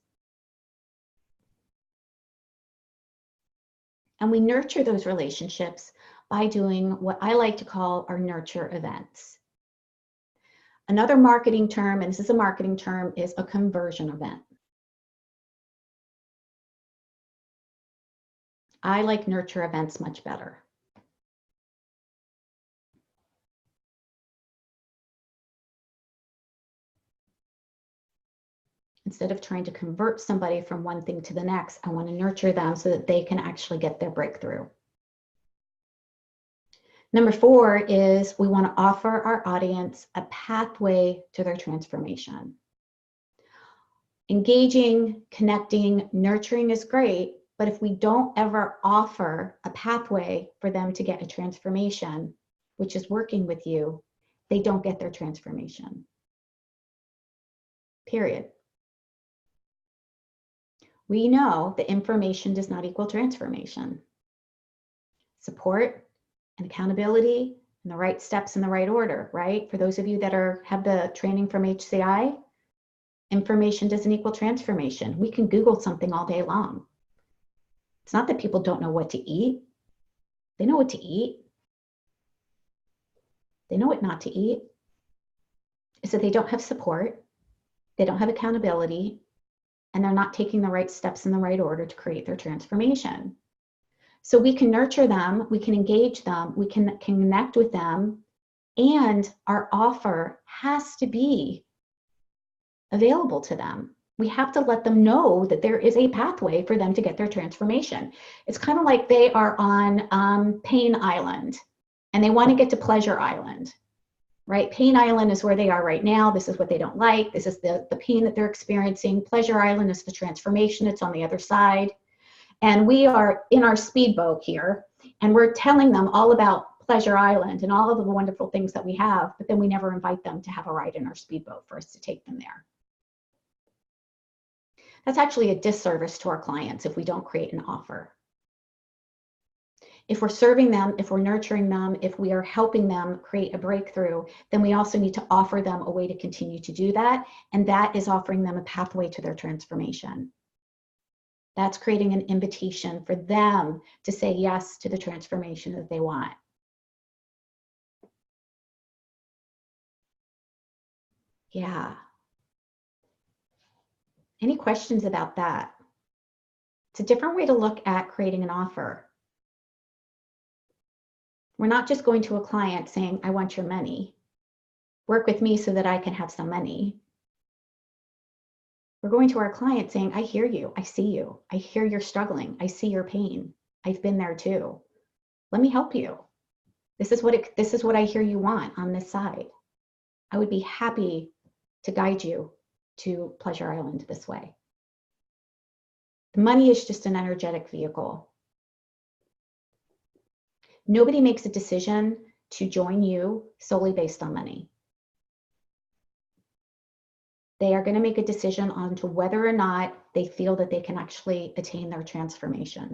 And we nurture those relationships by doing what I like to call our nurture events. Another marketing term, and this is a marketing term, is a conversion event. I like nurture events much better. Instead of trying to convert somebody from one thing to the next, I want to nurture them so that they can actually get their breakthrough. Number 4 is we want to offer our audience a pathway to their transformation. Engaging, connecting, nurturing is great, But if we don't ever offer a pathway for them to get a transformation, which is working with you, they don't get their transformation. Period. We know that information does not equal transformation. Support and accountability and the right steps in the right order, right? For those of you that have the training from HCI, information doesn't equal transformation. We can Google something all day long. It's not that people don't know what to eat. They know what to eat. They know what not to eat. It's that they don't have support. They don't have accountability, and they're not taking the right steps in the right order to create their transformation. So we can nurture them, we can engage them, we can connect with them, and our offer has to be available to them. We have to let them know that there is a pathway for them to get their transformation. It's kind of like they are on Pain Island and they want to get to Pleasure Island, right? Pain Island is where they are right now. This is what they don't like. This is the pain that they're experiencing. Pleasure Island is the transformation. It's on the other side. And we are in our speedboat here, and we're telling them all about Pleasure Island and all of the wonderful things that we have, but then we never invite them to have a ride in our speedboat for us to take them there. That's actually a disservice to our clients if we don't create an offer. If we're serving them, if we're nurturing them, if we are helping them create a breakthrough, then we also need to offer them a way to continue to do that. And that is offering them a pathway to their transformation. That's creating an invitation for them to say yes to the transformation that they want. Yeah. Any questions about that? It's a different way to look at creating an offer. We're not just going to a client saying, I want your money. Work with me so that I can have some money. We're going to our client saying, I hear you. I see you. I hear you're struggling. I see your pain. I've been there too. Let me help you. This is what I hear you want on this side. I would be happy to guide you to Pleasure Island this way. The money is just an energetic vehicle. Nobody makes a decision to join you solely based on money. They are going to make a decision on to whether or not they feel that they can actually attain their transformation.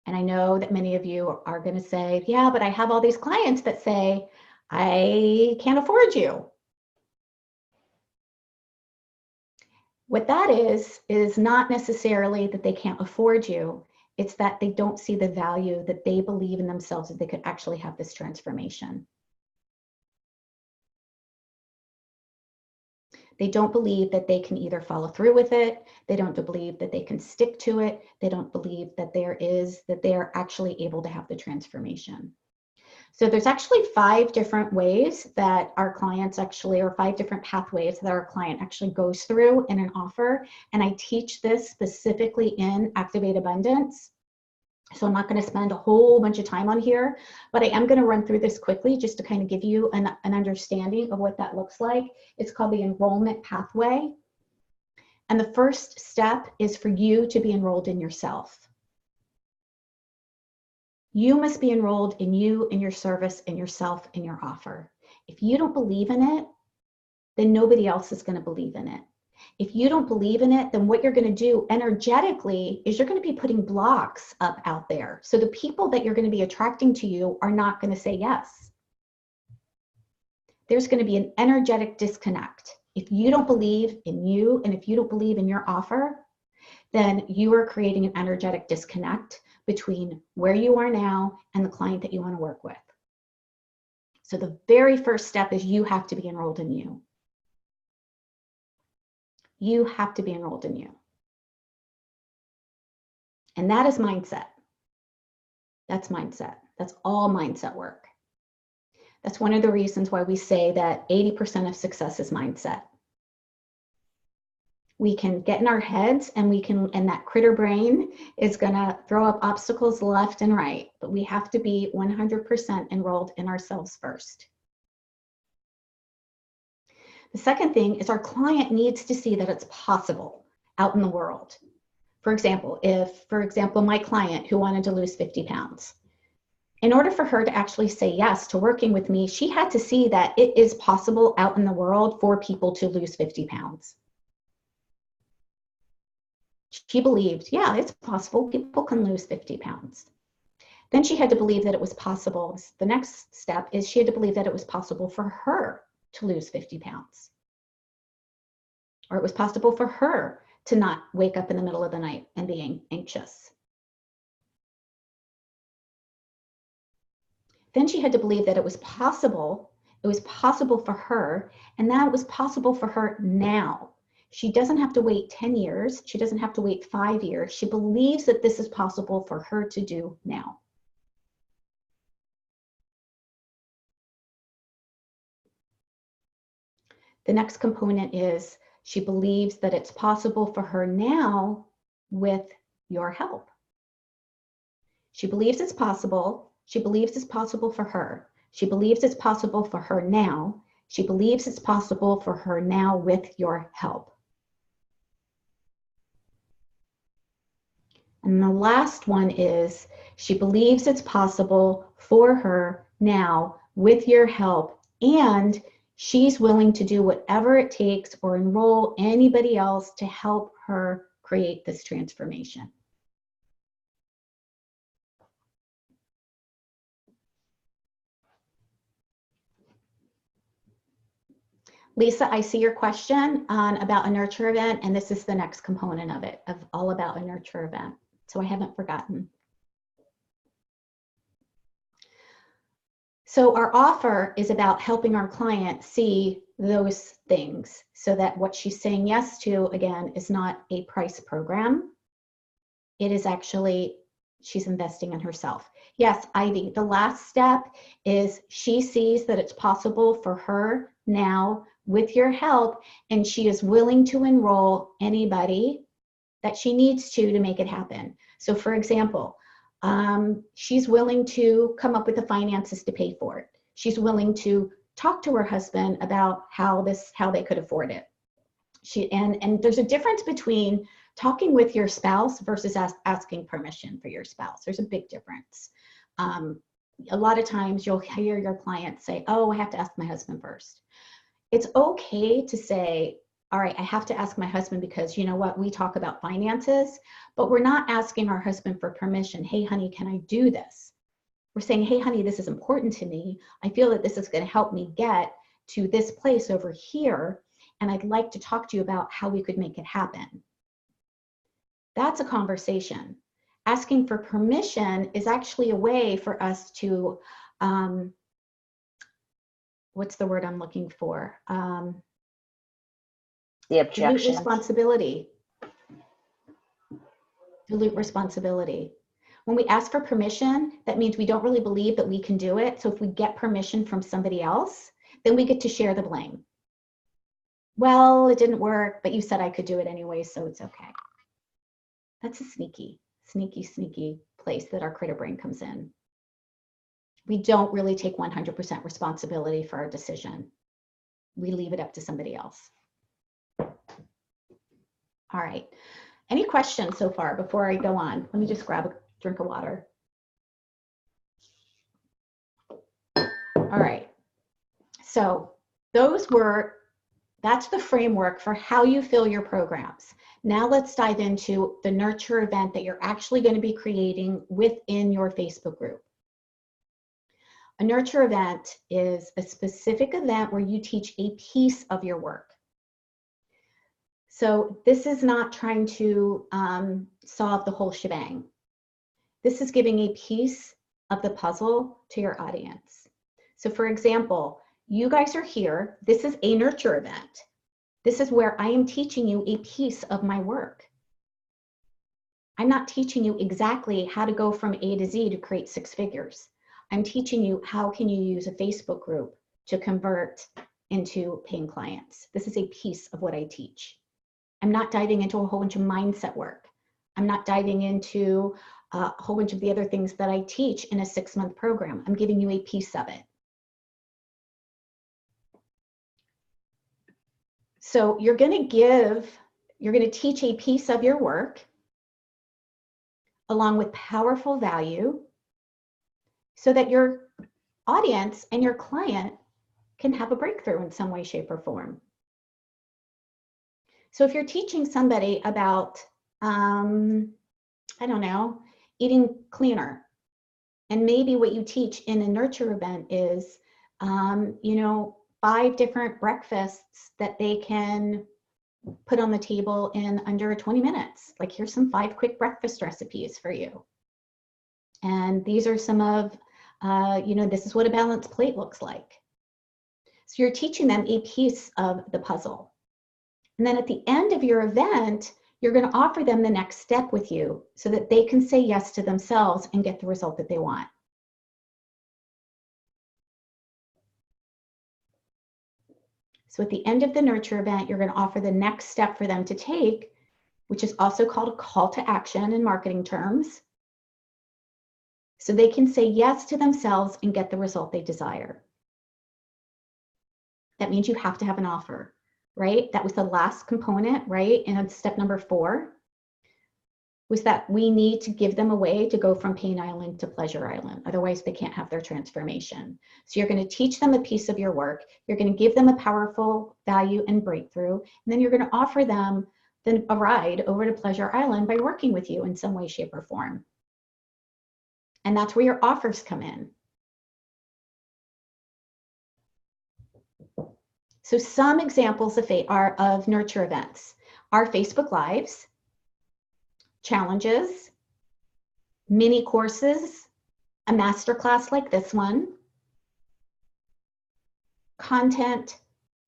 And I know that many of you are going to say, yeah, but I have all these clients that say, I can't afford you. What that is not necessarily that they can't afford you. It's that they don't see the value that they believe in themselves that they could actually have this transformation. They don't believe that they can either follow through with it. They don't believe that they can stick to it. They don't believe that they are actually able to have the transformation. So there's actually 5 different ways that our clients actually, or 5 different pathways that our client actually goes through in an offer. And I teach this specifically in Activate Abundance. So I'm not going to spend a whole bunch of time on here, but I am going to run through this quickly just to kind of give you an understanding of what that looks like. It's called the enrollment pathway. And the first step is for you to be enrolled in yourself. You must be enrolled in you, in your service, in yourself, in your offer. If you don't believe in it, then nobody else is going to believe in it. If you don't believe in it, then what you're going to do energetically is you're going to be putting blocks up out there. So the people that you're going to be attracting to you are not going to say yes. There's going to be an energetic disconnect. If you don't believe in you and if you don't believe in your offer, then you are creating an energetic disconnect between where you are now and the client that you want to work with. So the very first step is you have to be enrolled in you. You have to be enrolled in you. And that is mindset. That's mindset. That's all mindset work. That's one of the reasons why we say that 80% of success is mindset. We can get in our heads and that critter brain is going to throw up obstacles left and right, but we have to be 100% enrolled in ourselves first. The second thing is our client needs to see that it's possible out in the world. For example, my client who wanted to lose 50 pounds, in order for her to actually say yes to working with me, she had to see that it is possible out in the world for people to lose 50 pounds. She believed, yeah, it's possible. People can lose 50 pounds. Then she had to believe that it was possible. The next step is she had to believe that it was possible for her to lose 50 pounds. Or it was possible for her to not wake up in the middle of the night and being anxious. Then she had to believe that it was possible for her, and that it was possible for her now. She doesn't have to wait 10 years. She doesn't have to wait 5 years. She believes that this is possible for her to do now. The next component is she believes that it's possible for her now with your help. She believes it's possible. She believes it's possible for her. She believes it's possible for her now. She believes it's possible for her now with your help. And the last one is she believes it's possible for her now with your help, and she's willing to do whatever it takes or enroll anybody else to help her create this transformation. Lisa, I see your question about a nurture event, and this is the next component of it, of all about a nurture event. So I haven't forgotten. So our offer is about helping our client see those things so that what she's saying yes to, again, is not a price program. It is actually, she's investing in herself. Yes, Ivy, the last step is she sees that it's possible for her now with your help, and she is willing to enroll anybody that she needs to make it happen. So for example, she's willing to come up with the finances to pay for it. She's willing to talk to her husband about how they could afford it. And there's a difference between talking with your spouse versus asking permission for your spouse. There's a big difference. A lot of times you'll hear your clients say, oh, I have to ask my husband first. It's okay to say, all right, I have to ask my husband because you know what, we talk about finances, but we're not asking our husband for permission. Hey, honey, can I do this? We're saying, hey, honey, this is important to me. I feel that this is going to help me get to this place over here, and I'd like to talk to you about how we could make it happen. That's a conversation. Asking for permission is actually a way for us to, what's the word I'm looking for? The objection. Dilute responsibility. Dilute responsibility. When we ask for permission, that means we don't really believe that we can do it. So if we get permission from somebody else, then we get to share the blame. Well, it didn't work, but you said I could do it anyway, so it's okay. That's a sneaky place that our critter brain comes in. We don't really take 100% responsibility for our decision. We leave it up to somebody else. All right. Any questions so far before I go on? Let me just grab a drink of water. All right. So that's the framework for how you fill your programs. Now let's dive into the nurture event that you're actually going to be creating within your Facebook group. A nurture event is a specific event where you teach a piece of your work. So this is not trying to solve the whole shebang. This is giving a piece of the puzzle to your audience. So for example, you guys are here. This is a nurture event. This is where I am teaching you a piece of my work. I'm not teaching you exactly how to go from A to Z to create 6 figures. I'm teaching you how can you use a Facebook group to convert into paying clients. This is a piece of what I teach. I'm not diving into a whole bunch of mindset work. I'm not diving into a whole bunch of the other things that I teach in a 6-month program. I'm giving you a piece of it. So you're going to teach a piece of your work along with powerful value so that your audience and your client can have a breakthrough in some way, shape, or form. So if you're teaching somebody about, I don't know, eating cleaner, and maybe what you teach in a nurture event is, 5 different breakfasts that they can put on the table in under 20 minutes. Like, here's some 5 quick breakfast recipes for you. And these are some of, this is what a balanced plate looks like. So you're teaching them a piece of the puzzle. And then at the end of your event, you're going to offer them the next step with you so that they can say yes to themselves and get the result that they want. So at the end of the nurture event, you're going to offer the next step for them to take, which is also called a call to action in marketing terms, so they can say yes to themselves and get the result they desire. That means you have to have an offer, right? That was the last component, right? And step number 4 was that we need to give them a way to go from Pain Island to Pleasure Island. Otherwise, they can't have their transformation. So you're going to teach them a piece of your work. You're going to give them a powerful value and breakthrough. And then you're going to offer them a ride over to Pleasure Island by working with you in some way, shape, or form. And that's where your offers come in. So some examples of nurture events are Facebook Lives, challenges, mini courses, a masterclass like this one, content,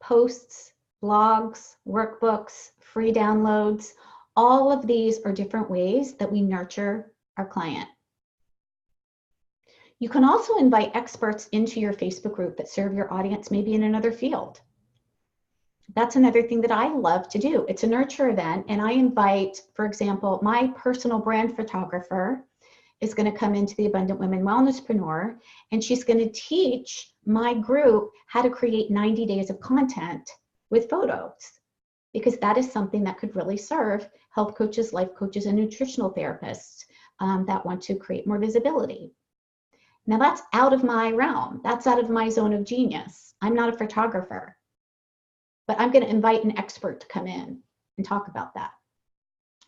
posts, blogs, workbooks, free downloads. All of these are different ways that we nurture our client. You can also invite experts into your Facebook group that serve your audience maybe in another field. That's another thing that I love to do. It's a nurture event, and I invite, for example, my personal brand photographer is going to come into the Abundant Women Wellnesspreneur, and she's going to teach my group how to create 90 days of content with photos, because that is something that could really serve health coaches, life coaches, and nutritional therapists that want to create more visibility. Now, that's out of my realm. That's out of my zone of genius. I'm not a photographer, but I'm going to invite an expert to come in and talk about that.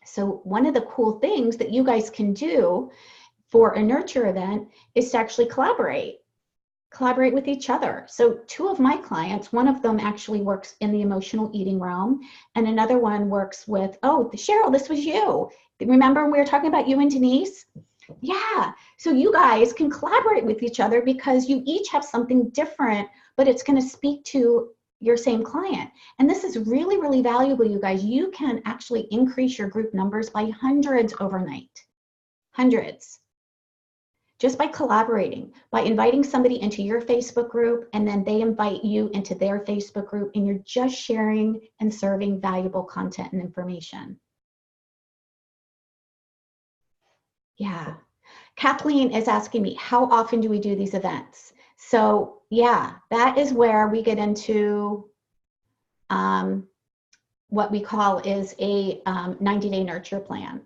So one of the cool things that you guys can do for a nurture event is to actually collaborate with each other. So 2 of my clients, one of them actually works in the emotional eating realm, and another one works with, oh, Cheryl, this was you. Remember when we were talking about you and Denise? Yeah, so you guys can collaborate with each other because you each have something different, but it's going to speak to your same client. And this is really, really valuable, you guys. You can actually increase your group numbers by hundreds overnight. Hundreds. Just by collaborating, by inviting somebody into your Facebook group, and then they invite you into their Facebook group, and you're just sharing and serving valuable content and information. Yeah. Kathleen is asking me, how often do we do these events? So yeah, that is where we get into what we call is a 90-day nurture plan.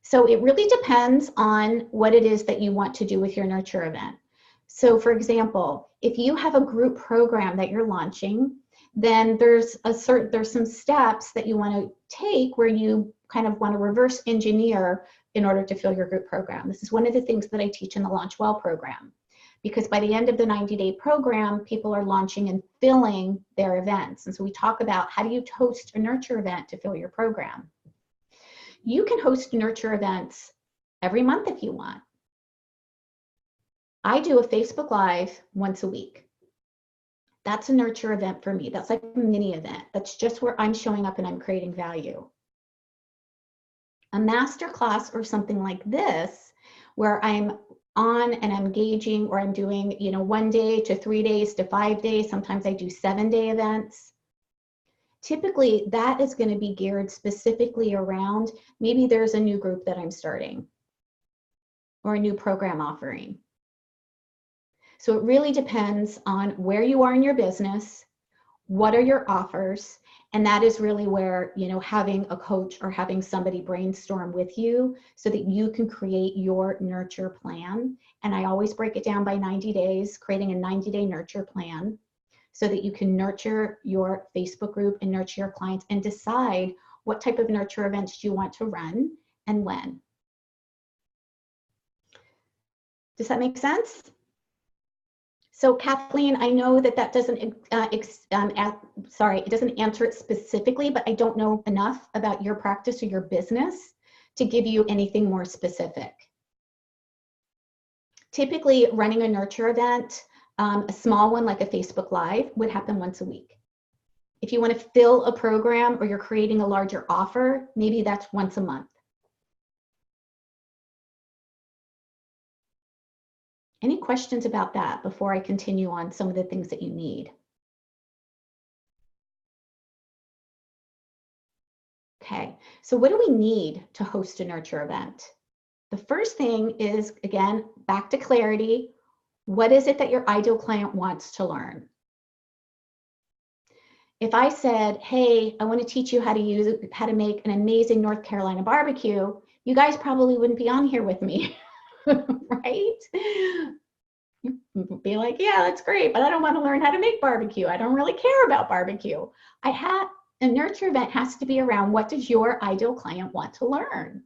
So it really depends on what it is that you want to do with your nurture event. So for example, if you have a group program that you're launching, then there's some steps that you want to take where you kind of want to reverse engineer in order to fill your group program. This is one of the things that I teach in the Launch Well program, because by the end of the 90-day program, people are launching and filling their events. And so we talk about, how do you host a nurture event to fill your program? You can host nurture events every month if you want. I do a Facebook Live once a week. That's a nurture event for me. That's like a mini event. That's just where I'm showing up and I'm creating value. A master class or something like this, where I'm on and I'm engaging, or I'm doing, 1 day to 3 days to 5 days. Sometimes I do 7-day events. Typically, that is going to be geared specifically around, maybe there's a new group that I'm starting or a new program offering. So it really depends on where you are in your business, what are your offers, And that is really where, you know, having a coach or having somebody brainstorm with you so that you can create your nurture plan. And I always break it down by 90 days, creating a 90-day nurture plan so that you can nurture your Facebook group and nurture your clients and decide what type of nurture events you want to run and when. Does that make sense? So Kathleen, I know that that doesn't, it doesn't answer it specifically, but I don't know enough about your practice or your business to give you anything more specific. Typically, running a nurture event, a small one like a Facebook Live, would happen once a week. If you want to fill a program or you're creating a larger offer, maybe that's once a month. Any questions about that before I continue on some of the things that you need? Okay, so what do we need to host a nurture event? The first thing is, again, back to clarity. What is it that your ideal client wants to learn? If I said, hey, I want to teach you how to make an amazing North Carolina barbecue, you guys probably wouldn't be on here with me, right? You'd be like, yeah, that's great, but I don't want to learn how to make barbecue. I don't really care about barbecue. A nurture event has to be around what does your ideal client want to learn?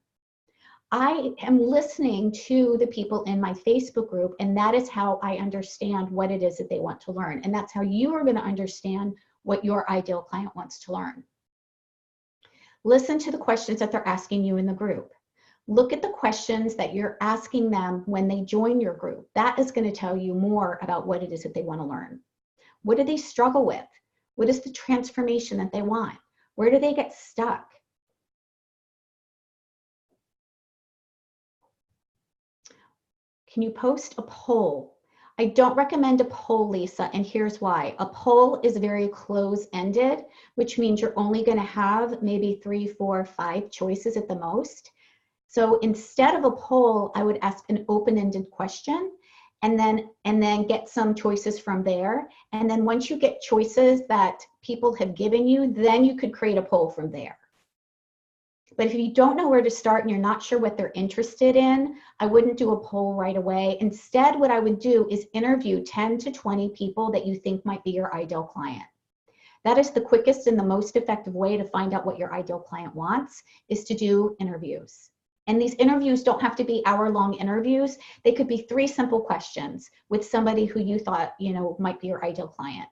I am listening to the people in my Facebook group, and that is how I understand what it is that they want to learn. And that's how you are going to understand what your ideal client wants to learn. Listen to the questions that they're asking you in the group. Look at the questions that you're asking them when they join your group. That is going to tell you more about what it is that they want to learn. What do they struggle with? What is the transformation that they want? Where do they get stuck? Can you post a poll? I don't recommend a poll, Lisa, and here's why. A poll is very close-ended, which means you're only going to have maybe 3, 4, 5 choices at the most. So instead of a poll, I would ask an open-ended question and then get some choices from there. And then once you get choices that people have given you, then you could create a poll from there. But if you don't know where to start and you're not sure what they're interested in, I wouldn't do a poll right away. Instead, what I would do is interview 10 to 20 people that you think might be your ideal client. That is the quickest and the most effective way to find out what your ideal client wants, is to do interviews. And these interviews don't have to be hour-long interviews. They could be 3 simple questions with somebody who you thought, you know, might be your ideal client.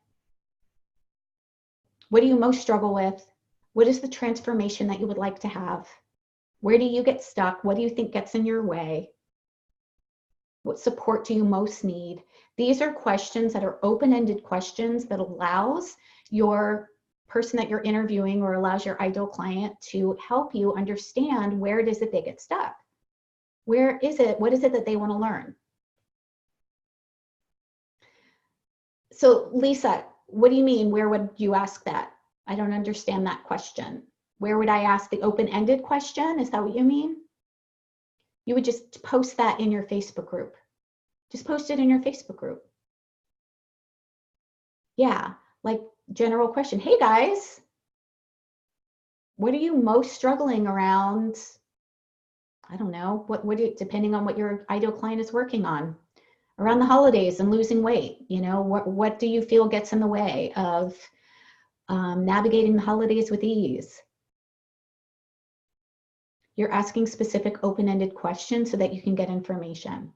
What do you most struggle with? What is the transformation that you would like to have? Where do you get stuck? What do you think gets in your way? What support do you most need? These are questions that are open-ended questions that allows your person that you're interviewing or allows your ideal client to help you understand where it is that they get stuck. Where is it? What is it that they want to learn? So Lisa, what do you mean? Where would you ask that? I don't understand that question. Where would I ask the open-ended question? Is that what you mean? You would just post that in your Facebook group. Just post it in your Facebook group. Yeah, like general question. Hey guys, what are you most struggling around? I don't know, depending on what your ideal client is working on. Around the holidays and losing weight, you know, what do you feel gets in the way of navigating the holidays with ease? You're asking specific open-ended questions so that you can get information.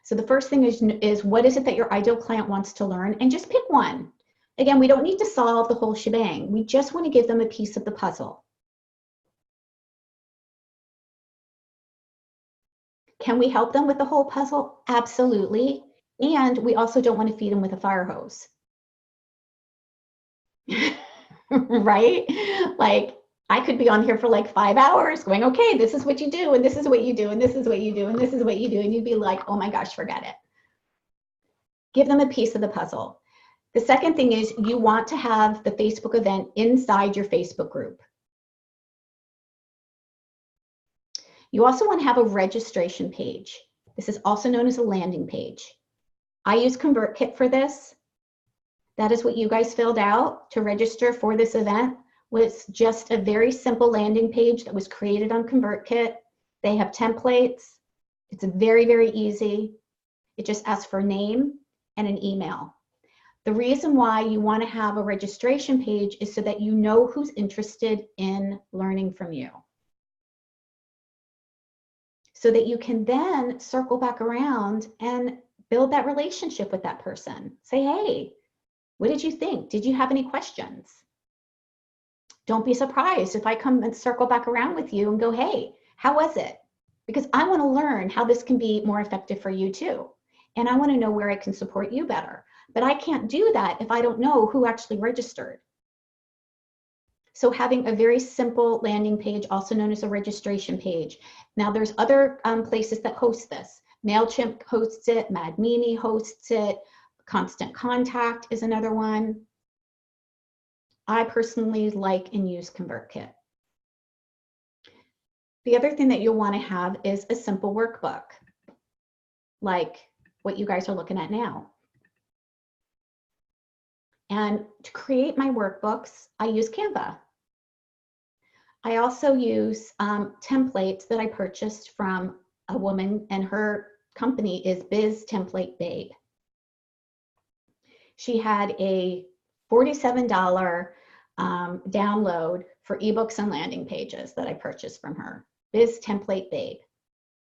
So the first thing is what is it that your ideal client wants to learn, and just pick one. Again, we don't need to solve the whole shebang. We just want to give them a piece of the puzzle. Can we help them with the whole puzzle? Absolutely. And we also don't want to feed them with a fire hose. Right? Like, I could be on here for like 5 hours going, okay, this is what you do, and this is what you do, and this is what you do, and this is what you do. And you'd be like, oh my gosh, forget it. Give them a piece of the puzzle. The second thing is you want to have the Facebook event inside your Facebook group. You also want to have a registration page. This is also known as a landing page. I use ConvertKit for this. That is what you guys filled out to register for this event. Was just a very simple landing page that was created on ConvertKit. They have templates. It's very, very easy. It just asks for a name and an email. The reason why you want to have a registration page is so that you know who's interested in learning from you. So that you can then circle back around and build that relationship with that person. Say, hey, what did you think? Did you have any questions? Don't be surprised if I come and circle back around with you and go, hey, how was it? Because I want to learn how this can be more effective for you too. And I want to know where I can support you better. But I can't do that if I don't know who actually registered. So having a very simple landing page, also known as a registration page. Now there's other places that host this. MailChimp hosts it, MadMimi hosts it, Constant Contact is another one. I personally like and use ConvertKit. The other thing that you'll want to have is a simple workbook, like what you guys are looking at now. And to create my workbooks, I use Canva. I also use templates that I purchased from a woman, and her company is Biz Template Babe. She had a $47 download for ebooks and landing pages that I purchased from her, Biz Template Babe.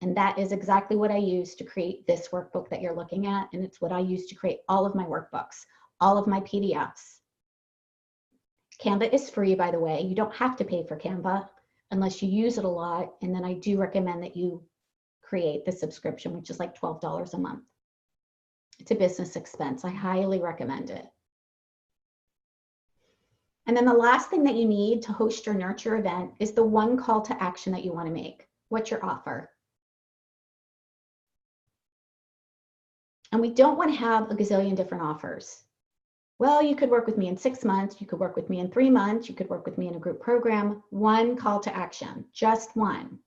And that is exactly what I use to create this workbook that you're looking at. And it's what I use to create all of my workbooks, all of my PDFs. Canva is free, by the way. You don't have to pay for Canva unless you use it a lot. And then I do recommend that you create the subscription, which is like $12 a month. It's a business expense. I highly recommend it. And then the last thing that you need to host your Nurture event is the one call to action that you want to make. What's your offer? And we don't want to have a gazillion different offers. Well, you could work with me in 6 months. You could work with me in 3 months. You could work with me in a group program. One call to action, just one.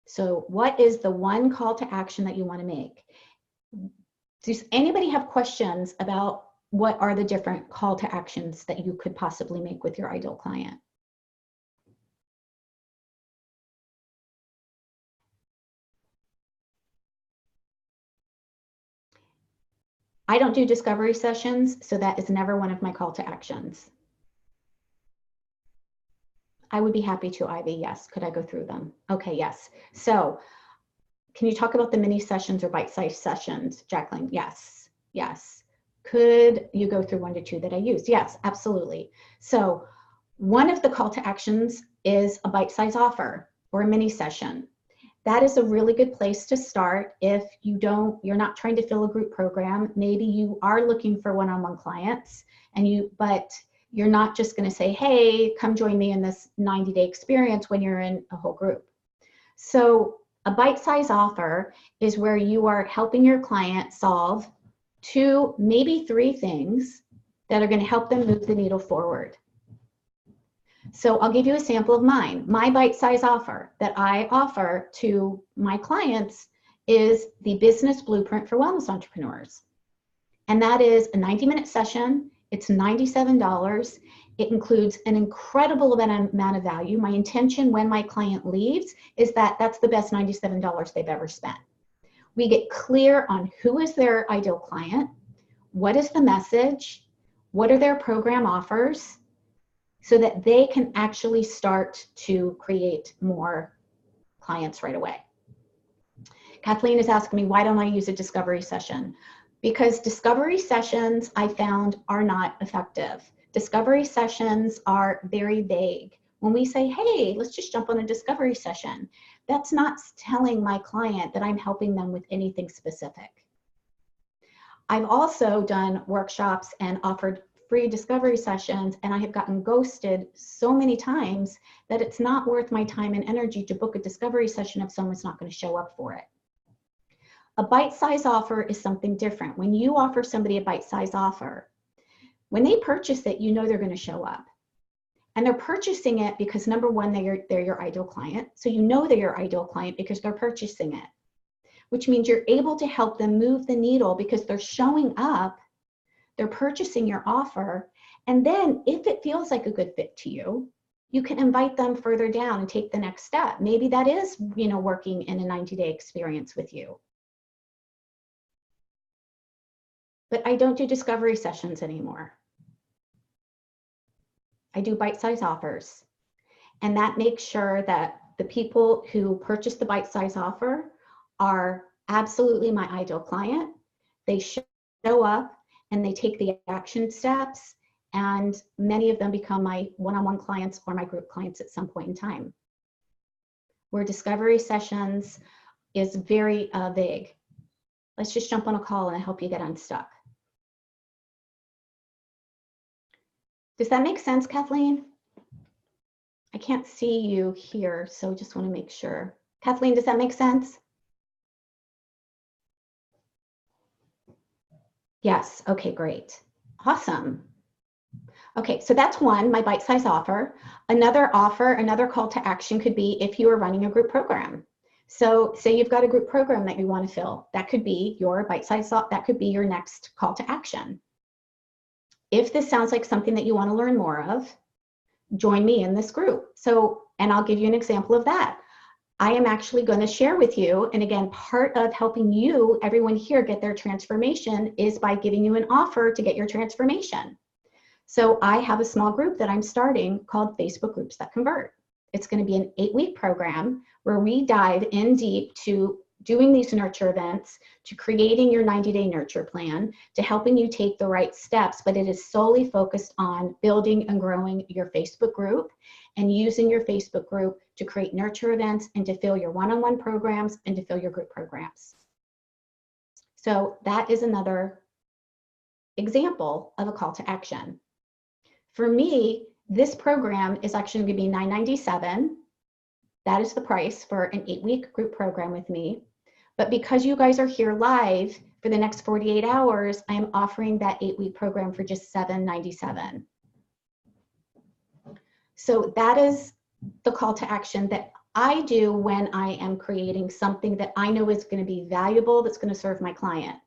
So what is the one call to action that you want to make? Does anybody have questions about what are the different call to actions that you could possibly make with your ideal client? I don't do discovery sessions, so that is never one of my call to actions. I would be happy to, Ivy. Yes. Could I go through them? Okay, yes. So can you talk about the mini sessions or bite-sized sessions, Jacqueline? Yes, yes. Could you go through 1 to 2 that I use? Yes, absolutely. So one of the call to actions is a bite-size offer or a mini session. That is a really good place to start if you're not trying to fill a group program. Maybe you are looking for one-on-one clients, but you're not just going to say, hey, come join me in this 90-day experience when you're in a whole group. So a bite-size offer is where you are helping your client solve 2, maybe 3 things that are going to help them move the needle forward. So I'll give you a sample of mine. My bite-size offer that I offer to my clients is the Business Blueprint for Wellness Entrepreneurs. And that is a 90-minute session. It's $97. It includes an incredible amount of value. My intention when my client leaves is that that's the best $97 they've ever spent. We get clear on who is their ideal client, what is the message, what are their program offers, so that they can actually start to create more clients right away. Kathleen is asking me, why don't I use a discovery session? Because discovery sessions I found are not effective. Discovery sessions are very vague. When we say, hey, let's just jump on a discovery session, that's not telling my client that I'm helping them with anything specific. I've also done workshops and offered free discovery sessions, and I have gotten ghosted so many times that it's not worth my time and energy to book a discovery session if someone's not going to show up for it. A bite-size offer is something different. When you offer somebody a bite-size offer, when they purchase it, you know they're going to show up. And they're purchasing it because, number one, they're your ideal client. So you know they're your ideal client because they're purchasing it. which means you're able to help them move the needle because they're showing up, they're purchasing your offer, and then if it feels like a good fit to you, you can invite them further down and take the next step. Maybe that is, working in a 90-day experience with you. But I don't do discovery sessions anymore. I do bite-size offers. And that makes sure that the people who purchase the bite-size offer are absolutely my ideal client. They show up and they take the action steps, and many of them become my one-on-one clients or my group clients at some point in time. Where discovery sessions is very vague. Let's just jump on a call and help you get unstuck. Does that make sense, Kathleen? I can't see you here, so just want to make sure. Kathleen, does that make sense? Yes, okay, great. Awesome. Okay, so that's one, my bite-size offer. Another offer, another call to action could be if you are running a group program. So say you've got a group program that you want to fill. That could be your bite-size, that could be your next call to action. If this sounds like something that you want to learn more of, join me in this group. So, and I'll give you an example of that. I am actually going to share with you, and again, part of helping you, everyone here, get their transformation is by giving you an offer to get your transformation. So I have a small group that I'm starting called Facebook Groups That Convert. It's going to be an 8-week program where we dive in deep to doing these nurture events, to creating your 90-day nurture plan, to helping you take the right steps, but it is solely focused on building and growing your Facebook group and using your Facebook group to create nurture events and to fill your one-on-one programs and to fill your group programs. So that is another example of a call to action. For me, this program is actually going to be $997. That is the price for an 8-week group program with me. But because you guys are here live for the next 48 hours, I am offering that 8-week program for just $797. So that is the call to action that I do when I am creating something that I know is going to be valuable, that's going to serve my client.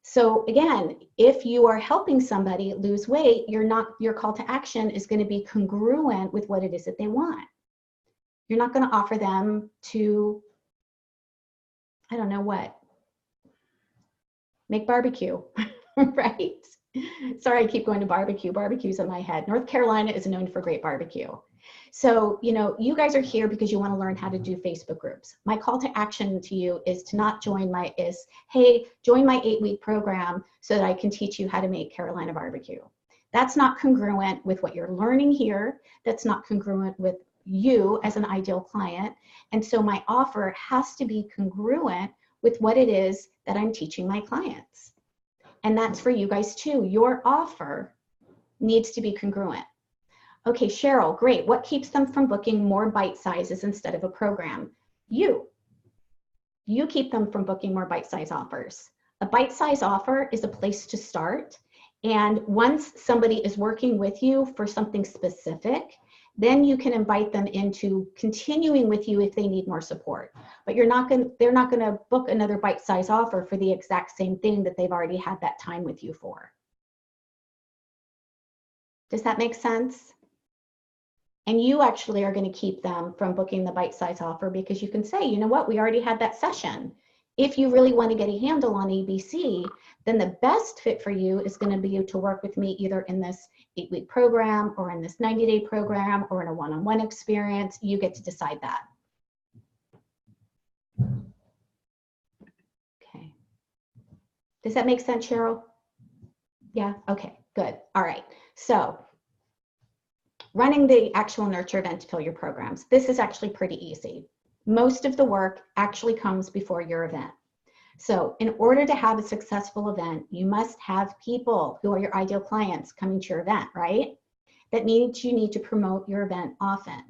So again, if you are helping somebody lose weight, your call to action is going to be congruent with what it is that they want. You're not going to offer them to, I don't know what, make barbecue, right? Sorry, I keep going to barbecue. Barbecue's in my head. North Carolina is known for great barbecue. So, you guys are here because you want to learn how to do Facebook groups. My call to action to you is to not join hey, join my 8-week program so that I can teach you how to make Carolina barbecue. That's not congruent with what you're learning here. That's not congruent with you as an ideal client. And so my offer has to be congruent with what it is that I'm teaching my clients. And that's for you guys too. Your offer needs to be congruent. Okay, Cheryl, great. What keeps them from booking more bite sizes instead of a program? You keep them from booking more bite-size offers. A bite-size offer is a place to start. And once somebody is working with you for something specific, then you can invite them into continuing with you if they need more support. But they're not going to book another bite-size offer for the exact same thing that they've already had that time with you for. Does that make sense? And you actually are going to keep them from booking the bite-size offer because you can say, you know what, we already had that session. If you really want to get a handle on ABC, then the best fit for you is going to be to work with me either in this 8-week program or in this 90-day program or in a one-on-one experience. You get to decide that. Okay. Does that make sense, Cheryl? Yeah, okay, good. All right. So running the actual nurture event to fill your programs. This is actually pretty easy. Most of the work actually comes before your event. So in order to have a successful event, you must have people who are your ideal clients coming to your event, right? That means you need to promote your event often.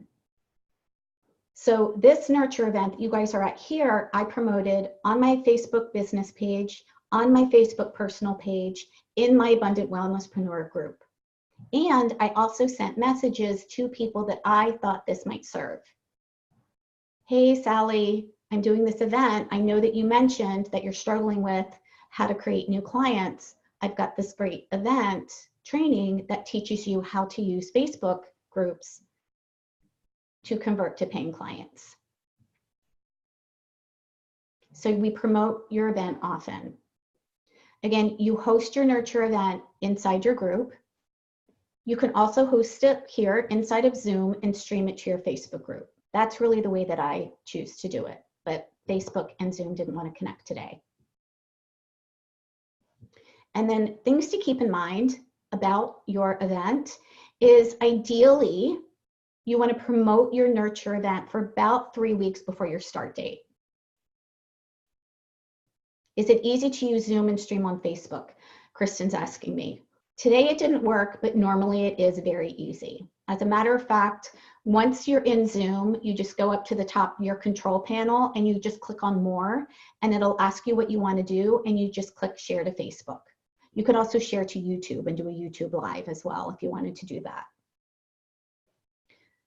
So this nurture event that you guys are at here, I promoted on my Facebook business page, on my Facebook personal page, in my Abundant Wellnesspreneur group. And I also sent messages to people that I thought this might serve. Hey, Sally, I'm doing this event. I know that you mentioned that you're struggling with how to create new clients. I've got this great event training that teaches you how to use Facebook groups to convert to paying clients. So we promote your event often. Again, you host your nurture event inside your group. You can also host it here inside of Zoom and stream it to your Facebook group. That's really the way that I choose to do it, but Facebook and Zoom didn't want to connect today. And then things to keep in mind about your event is ideally you want to promote your nurture event for about 3 weeks before your start date. Is it easy to use Zoom and stream on Facebook? Kristen's asking me. Today it didn't work, but normally it is very easy. As a matter of fact, once you're in Zoom, you just go up to the top of your control panel and you just click on more, and it'll ask you what you want to do, and you just click share to Facebook. You could also share to YouTube and do a YouTube live as well if you wanted to do that.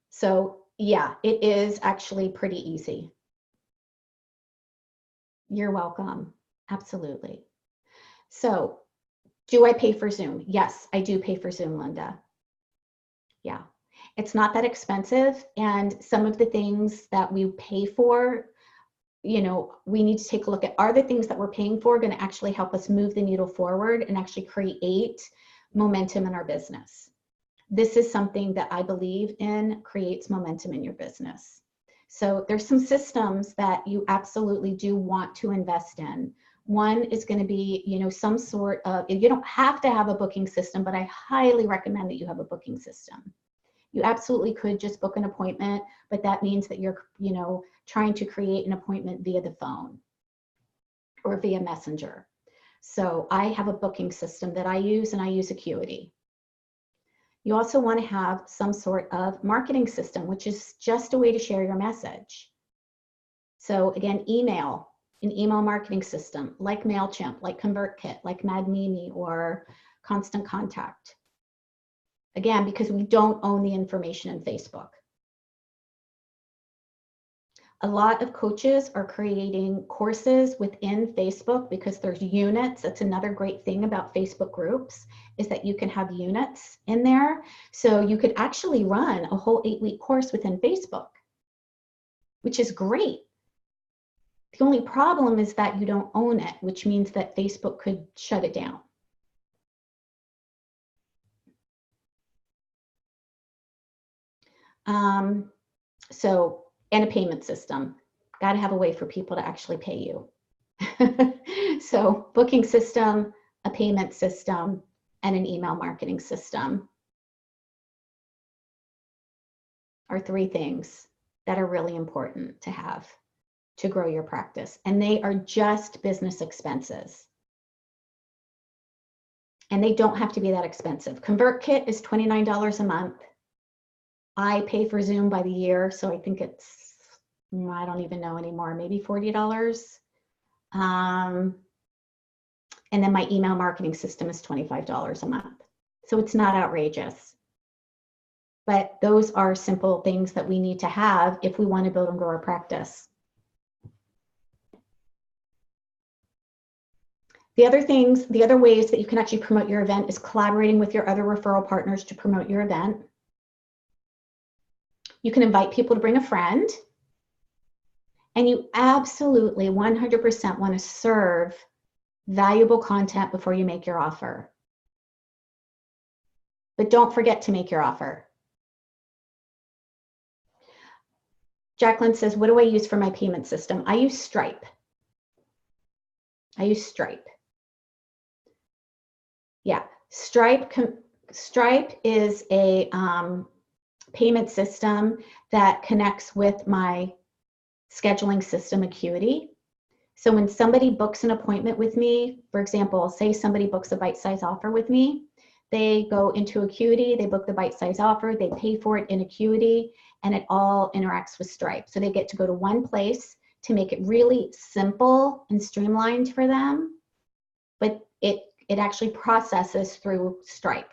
So yeah, it is actually pretty easy. You're welcome. Absolutely. So do I pay for Zoom? Yes, I do pay for Zoom, Linda. Yeah, it's not that expensive. And some of the things that we pay for, you know, we need to take a look at, are the things that we're paying for going to actually help us move the needle forward and actually create momentum in our business? This is something that I believe in creates momentum in your business. So there's some systems that you absolutely do want to invest in. One is going to be, you know, some sort of, you don't have to have a booking system, but I highly recommend that you have a booking system. You absolutely could just book an appointment, but that means that you're, you know, trying to create an appointment via the phone or via Messenger. So I have a booking system that I use, and I use Acuity. You also want to have some sort of marketing system, which is just a way to share your message. So again, email, an email marketing system like MailChimp, like ConvertKit, like MadMimi, or Constant Contact. Again, because we don't own the information in Facebook. A lot of coaches are creating courses within Facebook because there's units. That's another great thing about Facebook groups, is that you can have units in there. So you could actually run a whole 8-week course within Facebook, which is great. The only problem is that you don't own it, which means that Facebook could shut it down. And a payment system. Got to have a way for people to actually pay you. So booking system, a payment system, and an email marketing system are 3 things that are really important to have to grow your practice. And they are just business expenses. And they don't have to be that expensive. ConvertKit is $29 a month. I pay for Zoom by the year, so I think it's, I don't even know anymore, maybe $40. And then my email marketing system is $25 a month. So it's not outrageous. But those are simple things that we need to have if we want to build and grow our practice. The other things, the other ways that you can actually promote your event is collaborating with your other referral partners to promote your event. You can invite people to bring a friend. And you absolutely 100% want to serve valuable content before you make your offer. But don't forget to make your offer. Jacqueline says, what do I use for my payment system? I use Stripe. Yeah, Stripe is a payment system that connects with my scheduling system, Acuity. So when somebody books an appointment with me, for example, say somebody books a bite-size offer with me, they go into Acuity, they book the bite-size offer, they pay for it in Acuity, and it all interacts with Stripe. So they get to go to one place to make it really simple and streamlined for them, but it actually processes through Stripe.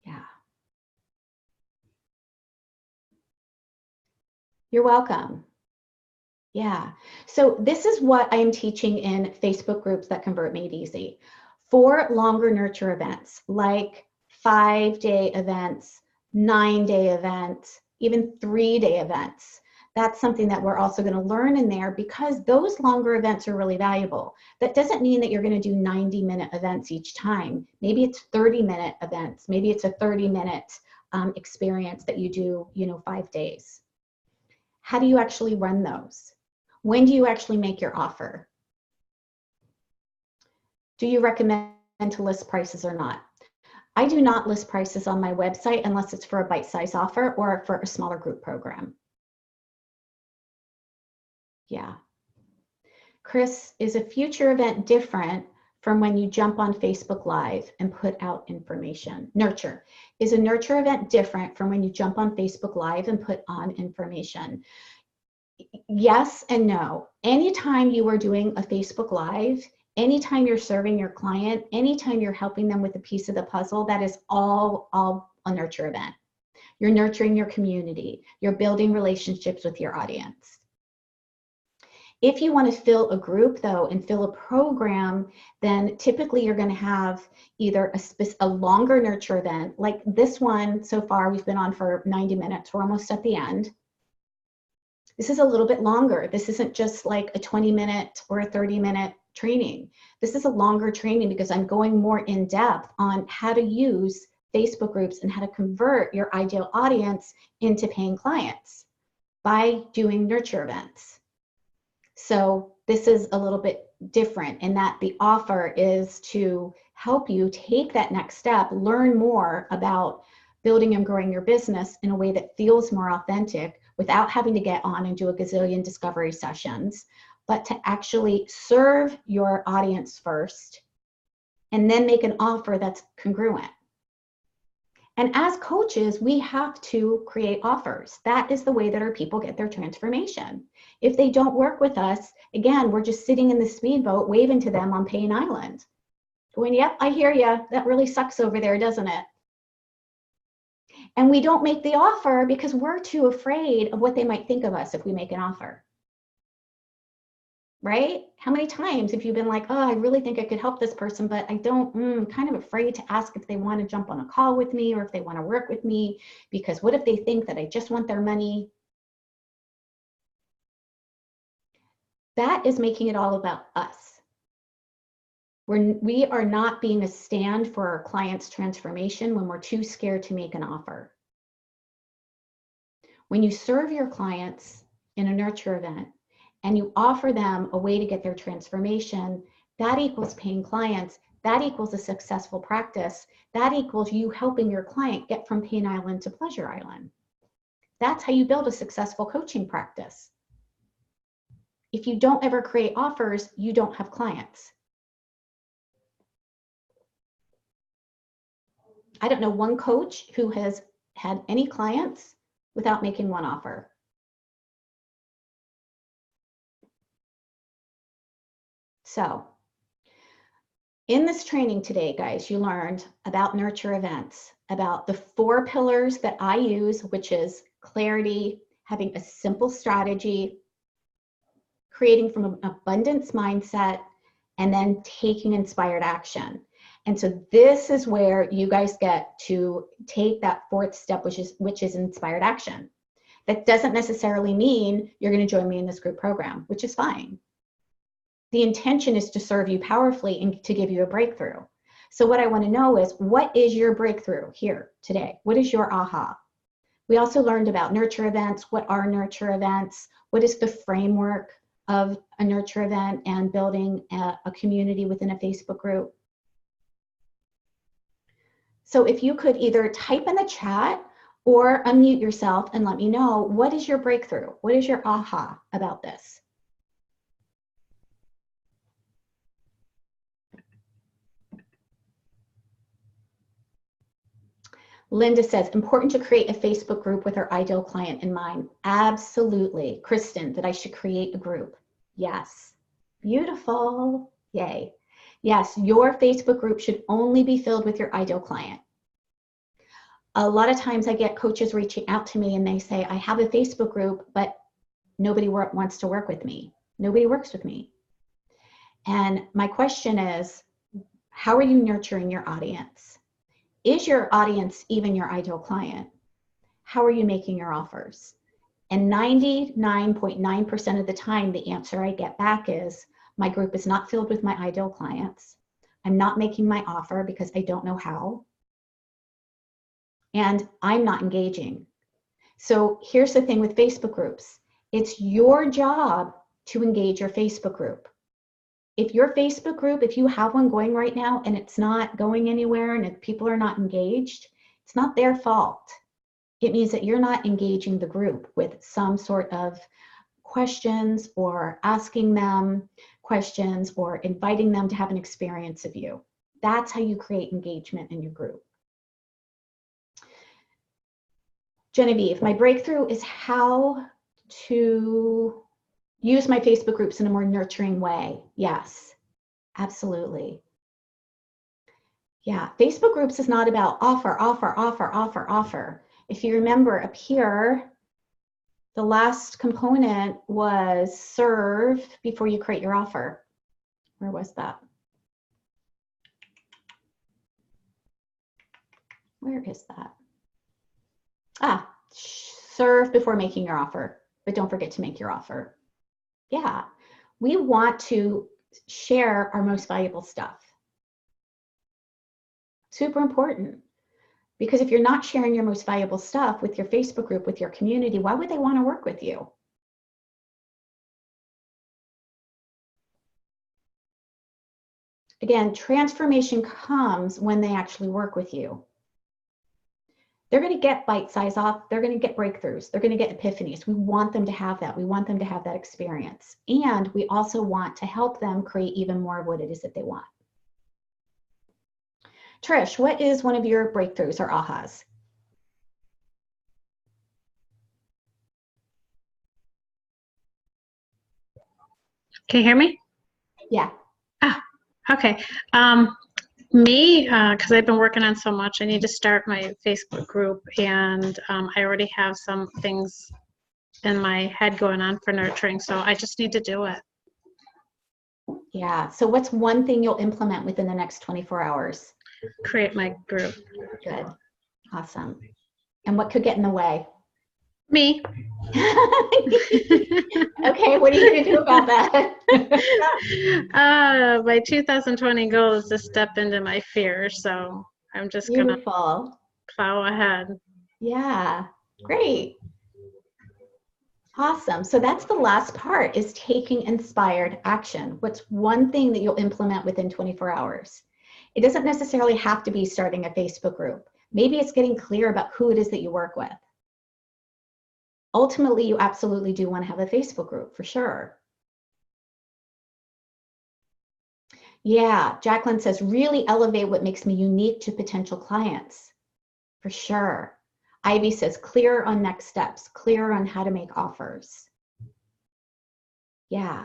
Yeah. You're welcome. Yeah. So this is what I am teaching in Facebook groups that Convert Made Easy. For longer nurture events, like 5-day events, 9-day events, even 3-day events. That's something that we're also going to learn in there, because those longer events are really valuable. That doesn't mean that you're going to do 90-minute events each time. Maybe it's 30-minute events. Maybe it's a 30-minute experience that you do, 5 days. How do you actually run those? When do you actually make your offer? Do you recommend to list prices or not? I do not list prices on my website unless it's for a bite-size offer or for a smaller group program. Yeah. Chris, is a future event different from when you jump on Facebook Live and put out information? Nurture. Is a nurture event different from when you jump on Facebook Live and put on information? Yes and no. Anytime you are doing a Facebook Live, anytime you're serving your client, anytime you're helping them with a piece of the puzzle, that is all a nurture event. You're nurturing your community. You're building relationships with your audience. If you want to fill a group, though, and fill a program, then typically you're going to have either a longer nurture event, like this one so far, we've been on for 90 minutes. We're almost at the end. This is a little bit longer. This isn't just like a 20-minute or a 30-minute training. This is a longer training because I'm going more in depth on how to use Facebook groups and how to convert your ideal audience into paying clients by doing nurture events. So this is a little bit different in that the offer is to help you take that next step, learn more about building and growing your business in a way that feels more authentic without having to get on and do a gazillion discovery sessions, but to actually serve your audience first and then make an offer that's congruent. And as coaches, we have to create offers. That is the way that our people get their transformation. If they don't work with us, again, we're just sitting in the speedboat waving to them on Pain Island, going, yep, I hear you. That really sucks over there, doesn't it? And we don't make the offer because we're too afraid of what they might think of us if we make an offer. Right? How many times have you been like, oh, I really think I could help this person, but I don't, kind of afraid to ask if they want to jump on a call with me or if they want to work with me, because what if they think that I just want their money? That is making it all about us. We are not being a stand for our clients' transformation when we're too scared to make an offer. When you serve your clients in a nurture event and you offer them a way to get their transformation, that equals paying clients, that equals a successful practice, that equals you helping your client get from Pain Island to Pleasure Island. That's how you build a successful coaching practice. If you don't ever create offers, you don't have clients. I don't know one coach who has had any clients without making one offer. So in this training today, guys, you learned about nurture events, about the 4 pillars that I use, which is clarity, having a simple strategy, creating from an abundance mindset, and then taking inspired action. And so this is where you guys get to take that 4th step, which is inspired action. That doesn't necessarily mean you're going to join me in this group program, which is fine. The intention is to serve you powerfully and to give you a breakthrough. So what I want to know is, what is your breakthrough here today? What is your aha? We also learned about nurture events. What are nurture events? What is the framework of a nurture event and building a community within a Facebook group? So if you could either type in the chat or unmute yourself and let me know, what is your breakthrough? What is your aha about this? Linda says, important to create a Facebook group with our ideal client in mind. Absolutely. Kristen, that I should create a group. Yes. Beautiful. Yay. Yes, your Facebook group should only be filled with your ideal client. A lot of times I get coaches reaching out to me and they say, I have a Facebook group, but nobody wants to work with me. Nobody works with me. And my question is, how are you nurturing your audience? Is your audience even your ideal client? How are you making your offers? And 99.9% of the time, the answer I get back is, my group is not filled with my ideal clients. I'm not making my offer because I don't know how. And I'm not engaging. So here's the thing with Facebook groups. It's your job to engage your Facebook group. If your Facebook group, if you have one going right now and it's not going anywhere and if people are not engaged, it's not their fault. It means that you're not engaging the group with some sort of questions or asking them questions or inviting them to have an experience of you. That's how you create engagement in your group. Genevieve, my breakthrough is how to use my Facebook groups in a more nurturing way. Yes, absolutely. Yeah, Facebook groups is not about offer, offer, offer, offer, offer. If you remember up here, the last component was serve before you create your offer. Where was that? Where is that? Ah, serve before making your offer, but don't forget to make your offer. Yeah, we want to share our most valuable stuff. Super important. Because if you're not sharing your most valuable stuff with your Facebook group, with your community, why would they want to work with you? Again, transformation comes when they actually work with you. They're going to get bite-size off. They're going to get breakthroughs. They're going to get epiphanies. We want them to have that. We want them to have that experience. And we also want to help them create even more of what it is that they want. Trish, what is one of your breakthroughs or ahas? Can you hear me? Yeah. Ah, okay. Me, because I've been working on so much, I need to start my Facebook group, and I already have some things in my head going on for nurturing, so I just need to do it. Yeah. So what's one thing you'll implement within the next 24 hours? Create my group. Good. Awesome. And what could get in the way? Me. Okay, what are you going to do about that? My 2020 goal is to step into my fear, so I'm just going to plow ahead. Yeah, great. Awesome. So that's the last part, is taking inspired action. What's one thing that you'll implement within 24 hours? It doesn't necessarily have to be starting a Facebook group. Maybe it's getting clear about who it is that you work with. Ultimately, you absolutely do want to have a Facebook group, for sure. Yeah, Jacqueline says, really elevate what makes me unique to potential clients. For sure. Ivy says, clear on next steps, clear on how to make offers. Yeah.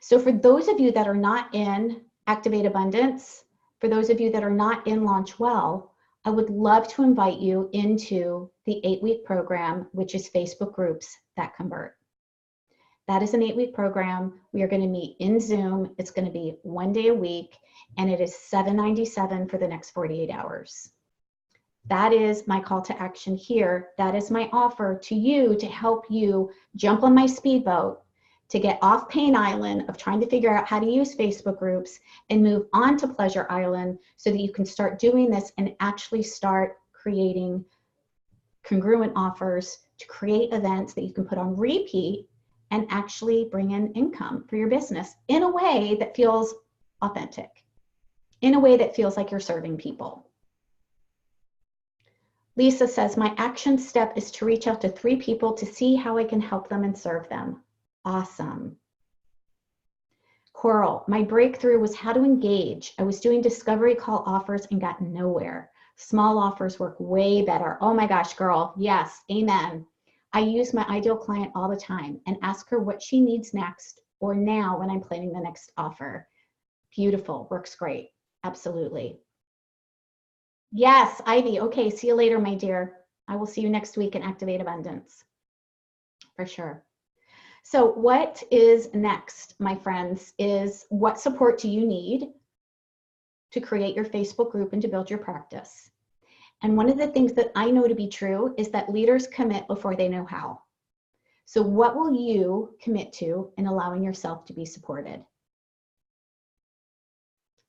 So for those of you that are not in Activate Abundance, for those of you that are not in Launch Well, I would love to invite you into the 8-week program, which is Facebook Groups That Convert. That is an 8-week program. We are going to meet in Zoom. It's going to be 1 day a week, and it is $7.97 for the next 48 hours. That is my call to action here. That is my offer to you to help you jump on my speedboat, to get off Pain Island of trying to figure out how to use Facebook groups and move on to Pleasure Island so that you can start doing this and actually start creating congruent offers to create events that you can put on repeat and actually bring in income for your business in a way that feels authentic, in a way that feels like you're serving people. Lisa says, my action step is to reach out to 3 people to see how I can help them and serve them. Awesome. Coral, my breakthrough was how to engage. I was doing discovery call offers and got nowhere. Small offers work way better. Oh my gosh, girl. Yes, amen. I use my ideal client all the time and ask her what she needs next or now when I'm planning the next offer. Beautiful, works great. Absolutely. Yes, Ivy. Okay, see you later, my dear. I will see you next week in Activate Abundance. For sure. So what is next, my friends, is what support do you need to create your Facebook group and to build your practice? And one of the things that I know to be true is that leaders commit before they know how. So what will you commit to in allowing yourself to be supported?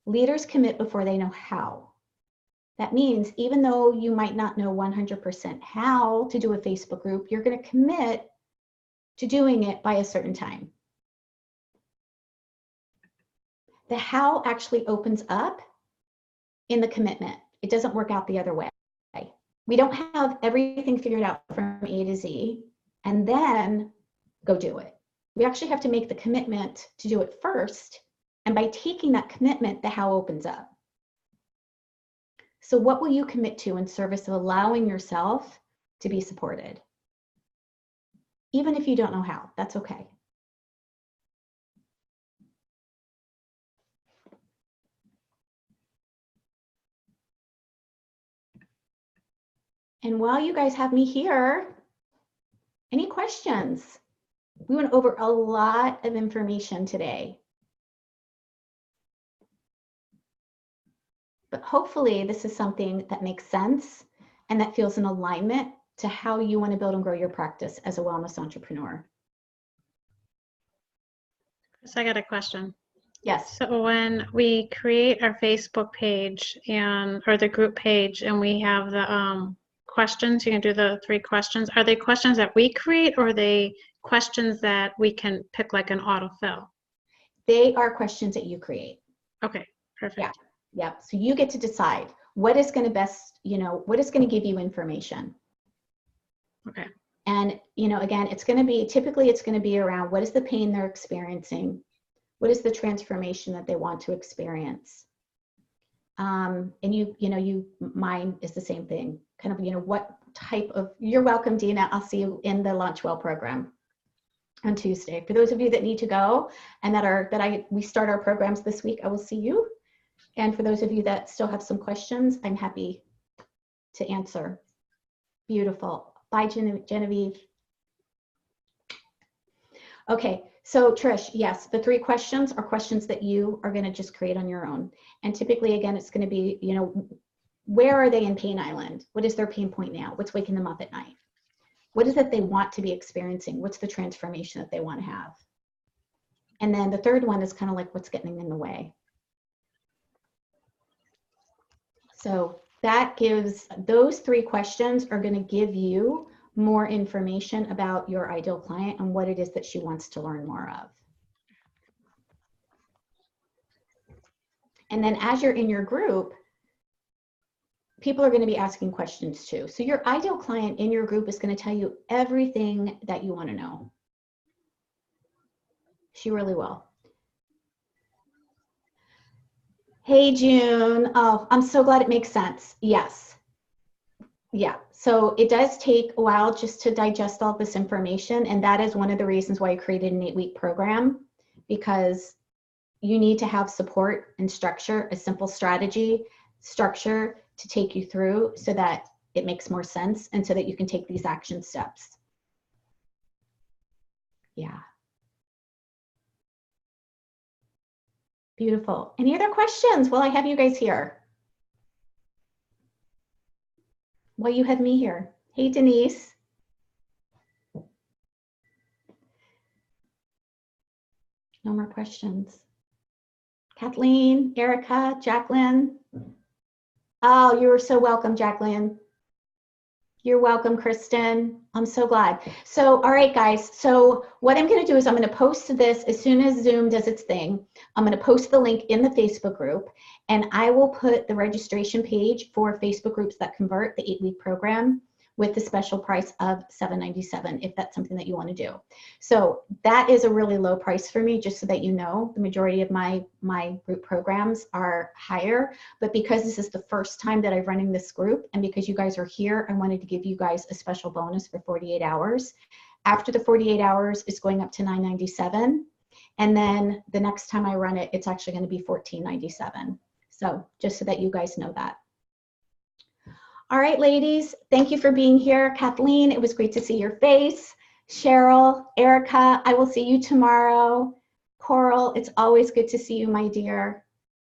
Leaders commit before they know how. That means even though you might not know 100% how to do a Facebook group, you're going to commit to doing it by a certain time. The how actually opens up in the commitment. It doesn't work out the other way. We don't have everything figured out from A to Z and then go do it. We actually have to make the commitment to do it first. And by taking that commitment, the how opens up. So what will you commit to in service of allowing yourself to be supported? Even if you don't know how, that's okay. And while you guys have me here, any questions? We went over a lot of information today. But hopefully this is something that makes sense and that feels in alignment to how you want to build and grow your practice as a wellness entrepreneur. Chris, I got a question. Yes. So when we create our Facebook page or the group page and we have the questions, you can do the 3 questions. Are they questions that we create or are they questions that we can pick like an autofill? They are questions that you create. Okay, perfect. Yeah. Yep. So you get to decide what is going to best, what is going to give you information. Okay. And, again, typically it's going to be around what is the pain they're experiencing? What is the transformation that they want to experience? And mine is the same thing. Kind of, what type of, you're welcome, Dina. I'll see you in the Launch Well program on Tuesday. For those of you that need to go and we start our programs this week, I will see you. And for those of you that still have some questions, I'm happy to answer. Beautiful. Bye, Genevieve. Okay, so Trish, yes, the 3 questions are questions that you are going to just create on your own. And typically, again, it's going to be, where are they in Pain Island? What is their pain point now? What's waking them up at night? What is it they want to be experiencing? What's the transformation that they want to have? And then the third one is kind of like what's getting in the way. So that gives, those 3 questions are going to give you more information about your ideal client and what it is that she wants to learn more of. And then as you're in your group, people are going to be asking questions too. So your ideal client in your group is going to tell you everything that you want to know. She really will. Hey, June. Oh, I'm so glad it makes sense. Yes. Yeah. So it does take a while just to digest all this information. And that is one of the reasons why I created an 8-week program, because you need to have support and structure, a simple strategy, structure to take you through so that it makes more sense and so that you can take these action steps. Yeah. Beautiful. Any other questions while I have you guys here? While you have me here. Hey, Denise. No more questions. Kathleen, Erica, Jacqueline. Oh, you are so welcome, Jacqueline. You're welcome, Kristen. I'm so glad. So, all right, guys. So what I'm going to do is I'm going to post this as soon as Zoom does its thing. I'm going to post the link in the Facebook group, and I will put the registration page for Facebook groups that convert, the 8-week program, with the special price of $7.97 if that's something that you want to do. So that is a really low price for me, just so that you know. The majority of my group programs are higher, but because this is the first time that I'm running this group and because you guys are here, I wanted to give you guys a special bonus for 48 hours. After the 48 hours, it's going up to $9.97. And then the next time I run it, it's actually going to be $14.97. So just so that you guys know that. All right, ladies, thank you for being here. Kathleen, it was great to see your face. Cheryl, Erica, I will see you tomorrow. Coral, it's always good to see you, my dear.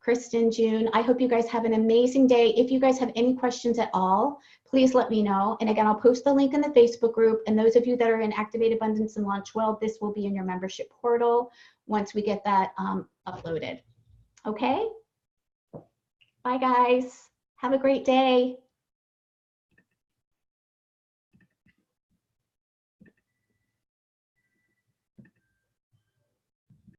Kristen, June, I hope you guys have an amazing day. If you guys have any questions at all, please let me know. And again, I'll post the link in the Facebook group. And those of you that are in Activate Abundance and Launch Well, this will be in your membership portal once we get that uploaded. Okay? Bye, guys. Have a great day.